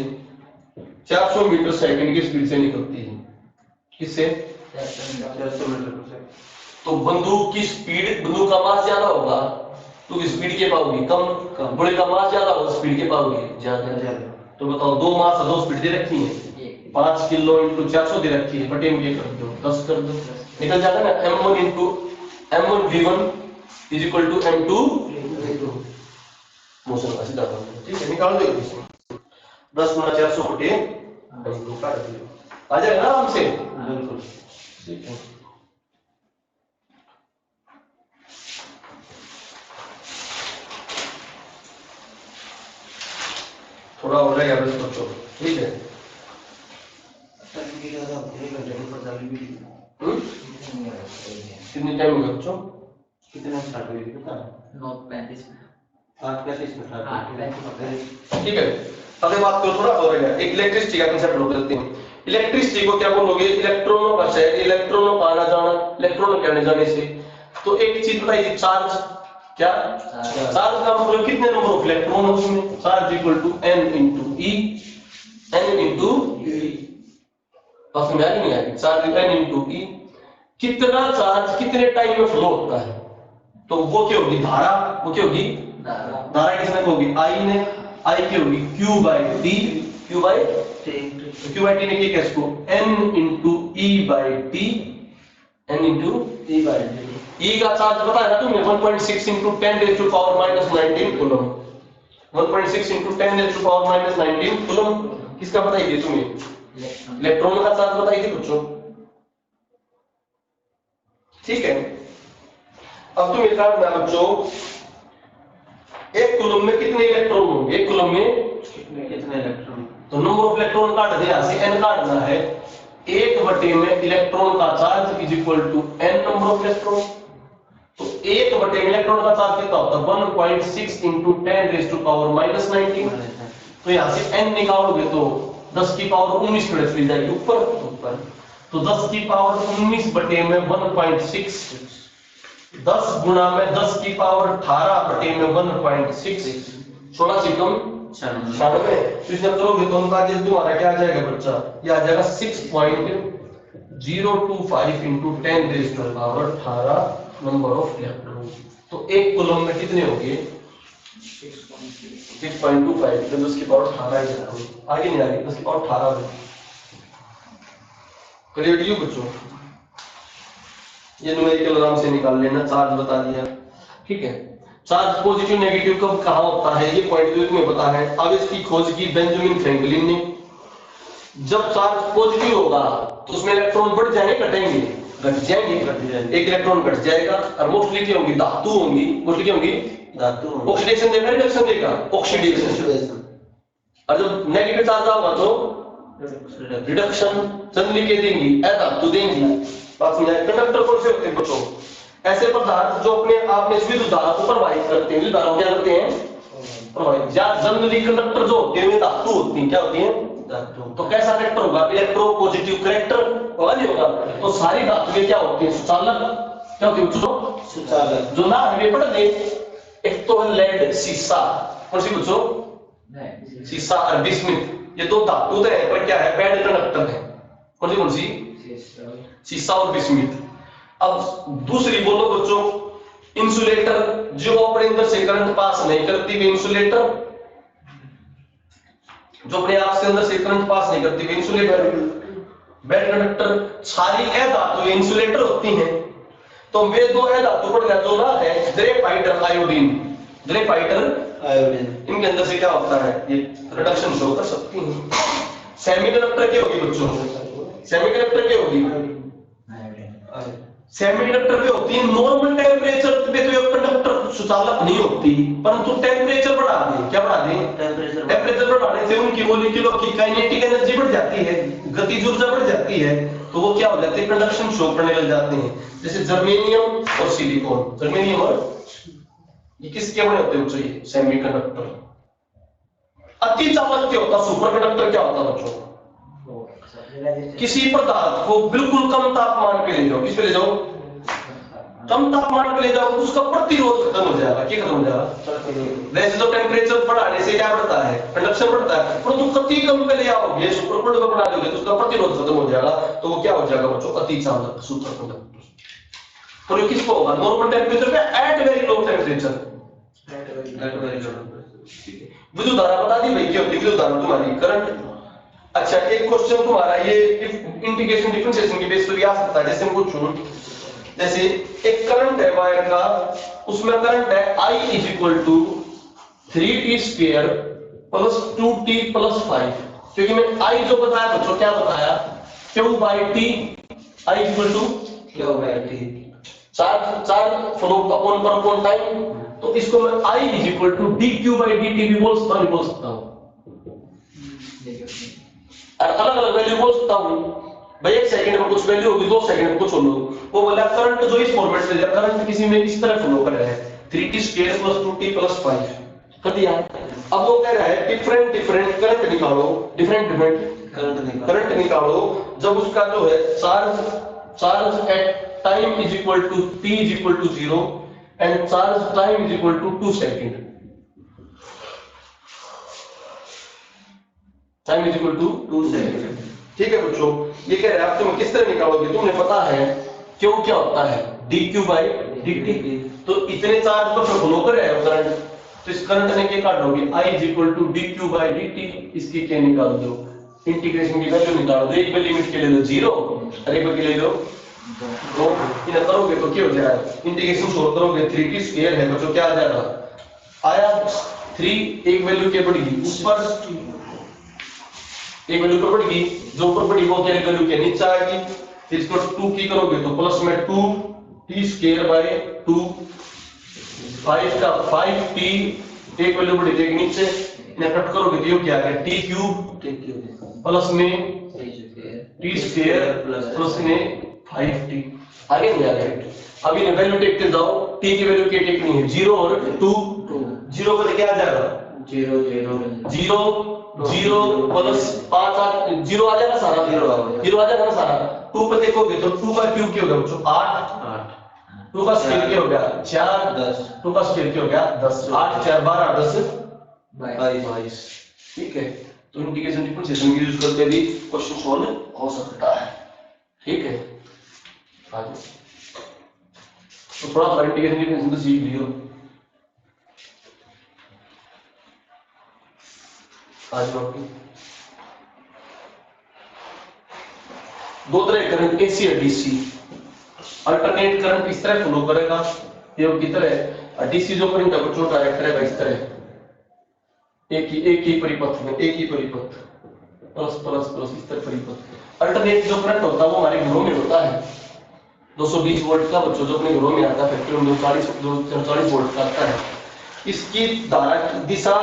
A: 400 मीटर सेकंड की स्पीड से निकलती है। किससे,
B: 400 मीटर पर सेकंड।
A: तो बंदूक की स्पीड, बंदूक का मास ज्यादा होगा तो स्पीड के पाओगी कम, गोली का मास ज्यादा होगा स्पीड के पाओगी ज्यादा। तो बताओ, दो मास दो स्पीड दे रखी है, 5 किलो इंटू 400 दे रखी है, बटे में ये कर दो 10 कर दो, निकल जाता है ना। m1 into m1 v1 is equal to m2 v2, मोशन का सीधा फॉर्मूला, ठीक है। निकाल दो इसमें 10 गुना 400 बटे m2 काट दियो, आ जाएगा ना आराम से,
B: बिल्कुल
A: ठीक है। थोड़ा हो जाएगा बस बच्चों, ठीक है। कितनी टाइम होगा बच्चों,
B: कितने स्टार्ट हुई पता है,
C: 9:35
B: 8:35 में स्टार्ट।
A: ठीक है। अगली बात को थोड़ा हो रहेगा, एक इलेक्ट्रिसिटी का कंसेप्ट लोग करते हैं। इलेक्ट्रिसिटी को क्या बोलोगे, इलेक्ट्रॉनों का शहर, इलेक्ट्रॉनों का आना जाना, इलेक्ट्रॉनों के आने जाने से। तो एक चीज बताइए, चार्ज, क्या चार्ज का मतलब कितने नंबर ऑफ इलेक्ट्रॉन है उसमें, charge equal to n into e, n into e, बस में नहीं आएगी, चार्ज n इंटू ई। कितना चार्ज कितने टाइम में फ्लो होता है, तो वो क्या होगी, धारा, वो क्या होगी, धारा किसने होगी, आई ने, आई की होगी q by T, q by T ने क्या इसको n into e by T, n into e by T. E का चार्ज पता है ना तुम्हें, 1.6 into 10 raise to power minus 19 coulomb, 1.6 into 10 raise to power minus 19 coulomb. किसका बताइए तुम्हें, इलेक्ट्रॉन का चार्ज बताइए बच्चों, ठीक है। अब तुम निकालना बच्चों, एक कूलम में कितने इलेक्ट्रॉन होंगे, एक कूलम में
B: कितने इलेक्ट्रॉन,
A: तो नंबर ऑफ इलेक्ट्रॉन काट दे, यहां से n काटना है, एक बटे में इलेक्ट्रॉन का charge is equal to n number of electron. तो एक बटे में इलेक्ट्रॉन का चार्ज कितना होता है, 1.6 into 10 raise to power minus 19। तो यहां से n निकालोगे तो 10 की पावर 19 मिनट मिल जाएगी ऊपर, तो 10 की पावर 19 बटे में 1.6, 10 गुना में 10 की पावर 18 बटे में 1.6, 16 से कम 96। तो इसमें करोगे तो उनका जो तुम्हारा क्या आ जाएगा बच्चा, ये आ जाएगा 6.025 into 10 raise to power 18 number of electron. तो एक कूलम में कितने होंगे, 6.25, तो 10 की पावर 18 ही जाएगा, आगे नहीं आगे 10 की पावर 18 है। क्लियर बच्चों, ये न्यूमेरिकल आराम से निकाल लेना, चार्ज बता दिया, ठीक है। चार्ज पॉजिटिव नेगेटिव कब कहां होता है, ये पॉइंट भी तुम्हें पता है। अब इसकी खोज की बेंजामिन फ्रैंकलिन ने। जब चार्ज पॉजिटिव होगा तो उसमें इलेक्ट्रॉन बढ़ जाएंगे, घटेंगे, घट जाएंगे, एक इलेक्ट्रॉन घट जाएगा। और मोस्टली क्या होंगी, धातु होंगी, मोस्टली क्या होंगी, धातु। ऑक्सीडेशन देगा, रिडक्शन देगा, ऑक्सीडेशन। और जब नेगेटिव चार्ज होगा तो रिडक्शन, चंदली के देंगी, धातु देंगी। बात समझाए। कंडक्टर कौन से होते हैं बच्चों, ऐसे पदार्थ जो अपने आप में विद्युत धारा को प्रवाहित करते हैं, विद्युत धारा क्या करते हैं, प्रवाहित। जनरली कंडक्टर जो होते हैं वे धातु होती हैं, क्या होती हैं, धातु। तो कैसा करेक्टर होगा, इलेक्ट्रो पॉजिटिव करेक्टर होगा, नहीं होगा। तो सारी धातुएं क्या होती हैं, सुचालक, क्या होती है बच्चों?
B: सुचालक।
A: जो ना हमें पढ़ दे, एक तो है लेड, शीशा, कौन सी बच्चों? शीशा और बिस्मिथ, ये दो धातु तो है पर क्या है, बैड कंडक्टर है। कौन सी? शीशा और बिस्मिथ। अब दूसरी बोलो बच्चों, इंसुलेटर, जो अपने अंदर से करंट पास नहीं करती वे इंसुलेटर, जो अपने आप से अंदर से करंट पास नहीं करती वे इंसुलेटर। बैड कंडक्टर सारी अधातु इंसुलेटर होती हैं। तो वे दो अधातु पड़ गया, जो ना है ग्रेफाइट और आयोडीन। ग्रेफाइट और
B: आयोडीन,
A: इनके अंदर से क्या होता है, ये रिडक्शन शो कर सकती हैं। सेमीकंडक्टर क्या होगी बच्चों? सेमीकंडक्टर क्या होगी? सेमीकंडक्टर में होती है नॉर्मल टेम्परेचर पे, तो ये कंडक्टर सुचालक नहीं होती, परंतु टेम्परेचर बढ़ा दे, क्या बढ़ा दे? टेम्परेचर बढ़ाने से उनकी मॉलिक्यूलों की काइनेटिक एनर्जी बढ़ जाती है, गतिज ऊर्जा बढ़ जाती है, तो वो क्या हो जाते हैं, कंडक्शन शो करने लग जाते हैं। जैसे जर्मेनियम और सिलिकॉन, जर्मेनियम और ये किसके बने होते हैं बच्चों? ये सेमीकंडक्टर। अति चालक क्या होता? सुपर कंडक्टर क्या होता बच्चों? किसी पदार्थ को बिल्कुल कम तापमान पे ले जाओ, किस पे ले जाओ? कम तापमान पे ले जाओ, तो उसका प्रतिरोध खत्म हो जाएगा। क्या खत्म हो जाएगा? वैसे तो टेम्परेचर बढ़ाने से क्या बढ़ता है, कंडक्शन बढ़ता है, पर तुम कति कम पे ले आओगे, सुपर कंडक्टर बना दोगे, तो उसका प्रतिरोध खत्म हो जाएगा, तो वो क्या हो जाएगा बच्चों? अति चालक, सुपर कंडक्टर। तो ये किसको होगा? नॉर्मल टेम्परेचर पे एट वेरी लो टेम्परेचर। विद्युत धारा बता दी भाई, क्या होती है विद्युत धारा? तुम्हारी करंट। अच्छा, एक क्वेश्चन तुम्हारा ये इंटीग्रेशन डिफरेंशिएशन की बेस पर भी आ सकता है। जैसे मैं पूछूं, जैसे एक करंट है वायर का, उसमें करंट है I = 3t² + 2t + 5, क्योंकि मैं I जो बताया बच्चों, क्या बताया? Q/T, I =
B: Q/T,
A: charge flow upon time. तो इसको मैं I = dQ/dt भी बोल सकता हूं, अलग अलग वैल्यू बोल सकता हूं भाई। 1 सेकंड में कुछ वैल्यू होगी, 2 सेकंड में कुछ होगी। वो बोला करंट जो इस फॉर्मेट से दिया, करंट किसी में इस तरह फ्लो कर रहा है, 3t² + 2t + 5 कर दिया। अब वो कह रहा है डिफरेंट डिफरेंट करंट निकालो, डिफरेंट डिफरेंट करंट निकालो जब उसका जो है charge at time = t = 0 and charge time = 2 second. Time = 2 second. ठीक है बच्चों, ये कह रहे हैं आप तुम किस तरह निकालोगे? तुमने पता है क्यों क्या होता है, dQ/dt। तो इतने चार्ज पर फ्लो कर रहा है करंट, तो इस करंट ने क्या काटोगे? I = dQ/dt। इसकी क्या निकाल दो? इंटीग्रेशन की वैल्यू निकाल दो। एक लिमिट के लिए दो 0 और एक के लिए दो 2। इन्हें करोगे तो क्या हो जाएगा? इंटीग्रेशन छोड़ करोगे 3t² है बच्चों, क्या आ जाएगा? आया 3, एक वैल्यू क्या पड़ेगी ऊपर, एक वैल्यू ऊपर पड़ेगी, जो ऊपर पड़ी वो क्या वैल्यू के नीचे आएगी। फिर इसको 2 की करोगे तो प्लस में 2t² / 2, 5 का 5t, एक वैल्यू पड़ी एक नीचे, इन्हें कट करोगे तो ये क्या आ गया? t³ प्लस में t² प्लस में 5t। आगे नहीं आ गया। अभी वैल्यू देखते जाओ, t की वैल्यू क्या टेकनी है? 0 और 2, 0 पर क्या आ जाएगा? 0 प्लस 5 0 आ जाएगा सारा, 0 आ जाएगा ना सारा। 2 पे देखोगे तो 2 का क्यूब क्या हो गया बच्चों? 8, 2 का स्क्वायर क्या हो गया? 4, 10, 2 का स्क्वायर क्या हो गया? 10, 8 4 12 10 22। ठीक है, तो इंटीग्रेशन डिफरेंशिएशन यूज करके भी क्वेश्चन सॉल्व हो सकता है। ठीक है, आगे तो थोड़ा सा इंटीग्रेशन डिफरेंशिएशन तो सीख लियो। आज दो तरह करंट, एसी और डीसी। अल्टरनेट करंट इस तरह फ्लो करेगा, ये की तरह, डीसी जो करंट है वो छोटा डायरेक्ट रहेगा इस तरह, एक ही परिपथ में, एक ही परिपथ, प्लस प्लस प्लस इस तरह परिपथ। अल्टरनेट जो करंट होता है वो हमारे घरों में होता है 220 वोल्ट का बच्चों, जो अपने घरों में आता है, फैक्ट्री में 240 वोल्ट का आता है। इसकी धारा की दिशा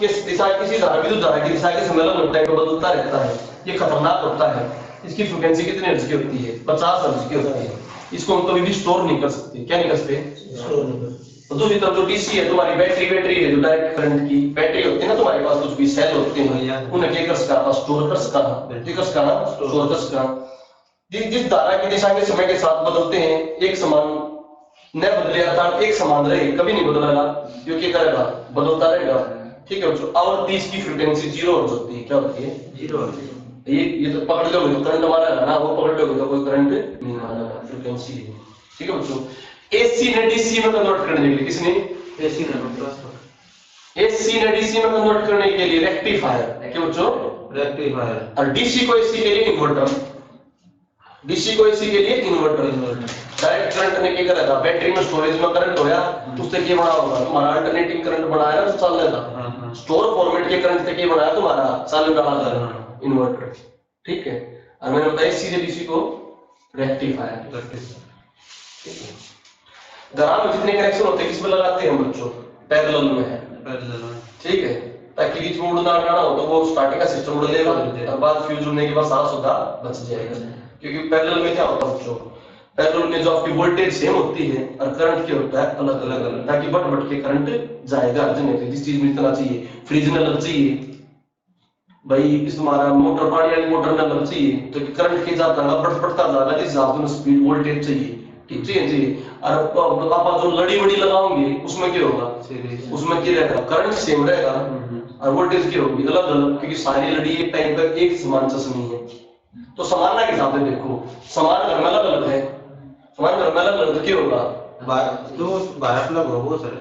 A: किसी धारा विद्युत धारा की दिशा के सम्मेलन होता है, बदलता रहता है, ये खतरनाक होता है। इसकी फ्रीक्वेंसी कितनी हर्ट्ज की होती है? 50 हर्ट्ज की होती है। इसको हम कभी भी स्टोर नहीं कर सकते। क्या नहीं कर सकते? स्टोर नहीं कर सकते। दूसरी तरफ जो डीसी है, तुम्हारी बैटरी है, जो डायरेक्ट करंट की बैटरी होती है ना, तुम्हारे पास कुछ भी सेल होते हैं, उन्हें क्या कर सकता? स्टोर कर सकता। जिस धारा की दिशा के समय के साथ बदलते हैं, एक समान न बदले अर्थात एक समान रहे, कभी नहीं बदलेगा, क्योंकि करेगा बदलता रहेगा। ठीक है बच्चों, आवर्ती इसकी फ्रीक्वेंसी 0 हो सकती है। क्या होती है? 0 होती है। ये तो पकड़ लोगे तो करंट हमारा है ना, वो पकड़ लोगे तो कोई करंट नहीं माना, फ्रीक्वेंसी है। ठीक है बच्चों, एसी ने डीसी में कन्वर्ट करने के लिए, किसने?
B: एसी
A: ने डीसी में कन्वर्ट करने के लिए रेक्टिफायर। क्या बच्चों?
B: रेक्टिफायर।
A: और डीसी को एसी के लिए इन्वर्टर, डीसी को एसी के लिए इन्वर्टर। डायरेक्ट करंट ने क्या करेगा, बैटरी में स्टोरेज में करंट होया, उससे क्या बना होगा, तुम्हारा अल्टरनेटिंग करंट बनाया ना, तो चलेगा। स्टोर फॉर्मेट के करंट से क्या बनाया, तुम्हारा चालू वाला इन्वर्टर। ठीक है, और मैंने बताया एसी से डीसी को रेक्टिफायर। ठीक है, ग्राम में जितने कनेक्शन होते हैं किसमें लगाते हैं हम बच्चों? पैरेलल में है। ठीक है, ताकि बीच में उड़ना ना हो तो वो स्टार्टिंग का सिस्टम उड़ लेगा और बाद फ्यूज होने के बाद सारा सौदा बच जाएगा। क्योंकि पैरेलल में क्या होता है बच्चों, पैरेलल में जो आपकी वोल्टेज सेम होती है और करंट क्या होता है अलग अलग, ताकि बट बट के करंट जाएगा। जनरेटर जिस चीज में इतना चाहिए, फ्रिज में अलग चाहिए भाई, इस तुम्हारा मोटर पानी वाली मोटर में अलग चाहिए, तो करंट के जाता है बट बढ़ता जाएगा जिस हिसाब से स्पीड वोल्टेज चाहिए। ठीक चाहिए। और आप जो लड़ी वड़ी लगाओगे उसमें क्या होगा, उसमें क्या रहेगा, करंट सेम रहेगा और वोल्टेज क्या होगी अलग अलग, क्योंकि सारी लड़ी एक टाइम पर एक समान चश्मी है। तो समानता के हिसाब से देखो, समान घर में अलग अलग है, समान घर में अलग अलग तो क्या होगा,
B: तो 12 अलग होगा वो सर।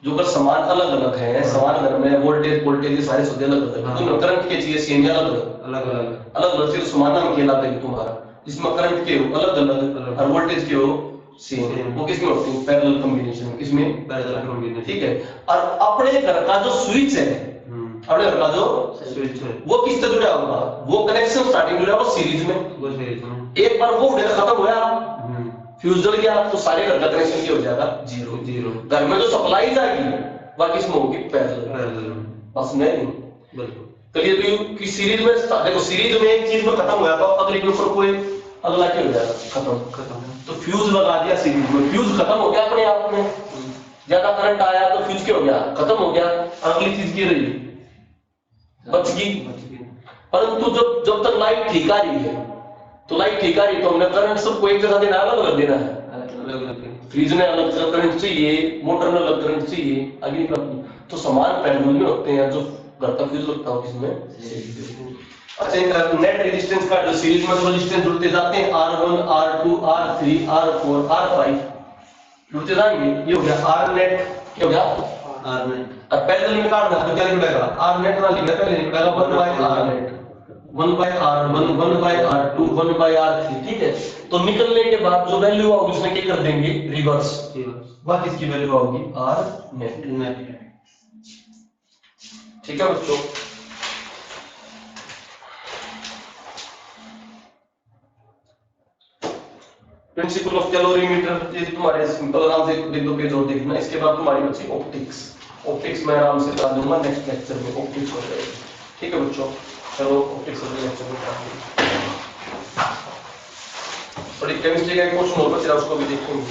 A: जो अगर समान अलग अलग है, समान घर में वोल्टेज सारे सौदे अलग अलग, तो करंट के चाहिए सेम या अलग अलग फिर समान नाम कहलाता है तुम्हारा, जिसमें करंट के हो अलग अलग और वोल्टेज के हो सेम, वो किसमें होती है? Parallel combination. किसमें?
B: Parallel combination.
A: ठीक है, और अपने घर का जो स्विच है, अपने घर का जो
B: स्विच है
A: वो किससे जुड़ा होगा, वो कनेक्शन स्टार्टिंग जुड़ा होगा सीरीज में।
B: वो सीरीज में
A: एक बार वो खत्म होया, फ्यूज जल गया, तो सारे घर का कनेक्शन क्या हो जाएगा? जीरो। घर में जो सप्लाई जाएगी वह किसमें होगी? पैरेलल। बस नहीं
B: बिल्कुल।
A: तो ये कि सीरीज में देखो, सीरीज में एक चीज में खत्म होया तो अगले के ऊपर कोई अगला क्या हो जाएगा? खत्म। तो फ्यूज लगा दिया सीरीज में, फ्यूज खत्म हो गया अपने आप में, ज्यादा करंट आया तो फ्यूज क्या हो गया? खत्म हो गया, अगली चीज की रही बच गई। परंतु जब तक लाइट ठीक आ रही है, तो लाइट ठीक आ रही तो हमने करंट सबको एक जगह देना, अलग अलग देना है। फ्रिज में अलग करंट चाहिए, मोटर में अलग करंट चाहिए, अगली तो समान पैरेलल में होते हैं। जो घर का फ्यूज लगता है किसमें? अच्छा, नेट रेजिस्टेंस का जो सीरीज में रेजिस्टेंस जुड़ते जाते हैं, R1 R2 R3 R4 R5 जुड़ते जाएंगे, ये हो गया R नेट। क्या हो गया? R net. अब पैरेलल में काटना तो क्या लिखेगा? R नेट ना लिखना, पहले लिखेगा 1/R net, 1/R1 1/R2 1/R3। ठीक है, तो निकलने के बाद जो वैल्यू होगी उसमें क्या कर देंगे? रिवर्स। वह किसकी वैल्यू होगी? R net. ठीक है बच्चों, प्रिंसिपल ऑफ कैलोरीमीटर, ये तुम्हारे सिंपल आराम से देख दो पेज और देखना। इसके बाद तुम्हारी बच्ची ऑप्टिक्स मैं आराम से बता दूंगा नेक्स्ट लेक्चर में, ऑप्टिक्स हो जाएगी। ठीक है बच्चों, चलो ऑप्टिक्स अगले लेक्चर में कराएंगे। थोड़ी केमिस्ट्री का क्वेश्चन और बचा उसको भी देखेंगे।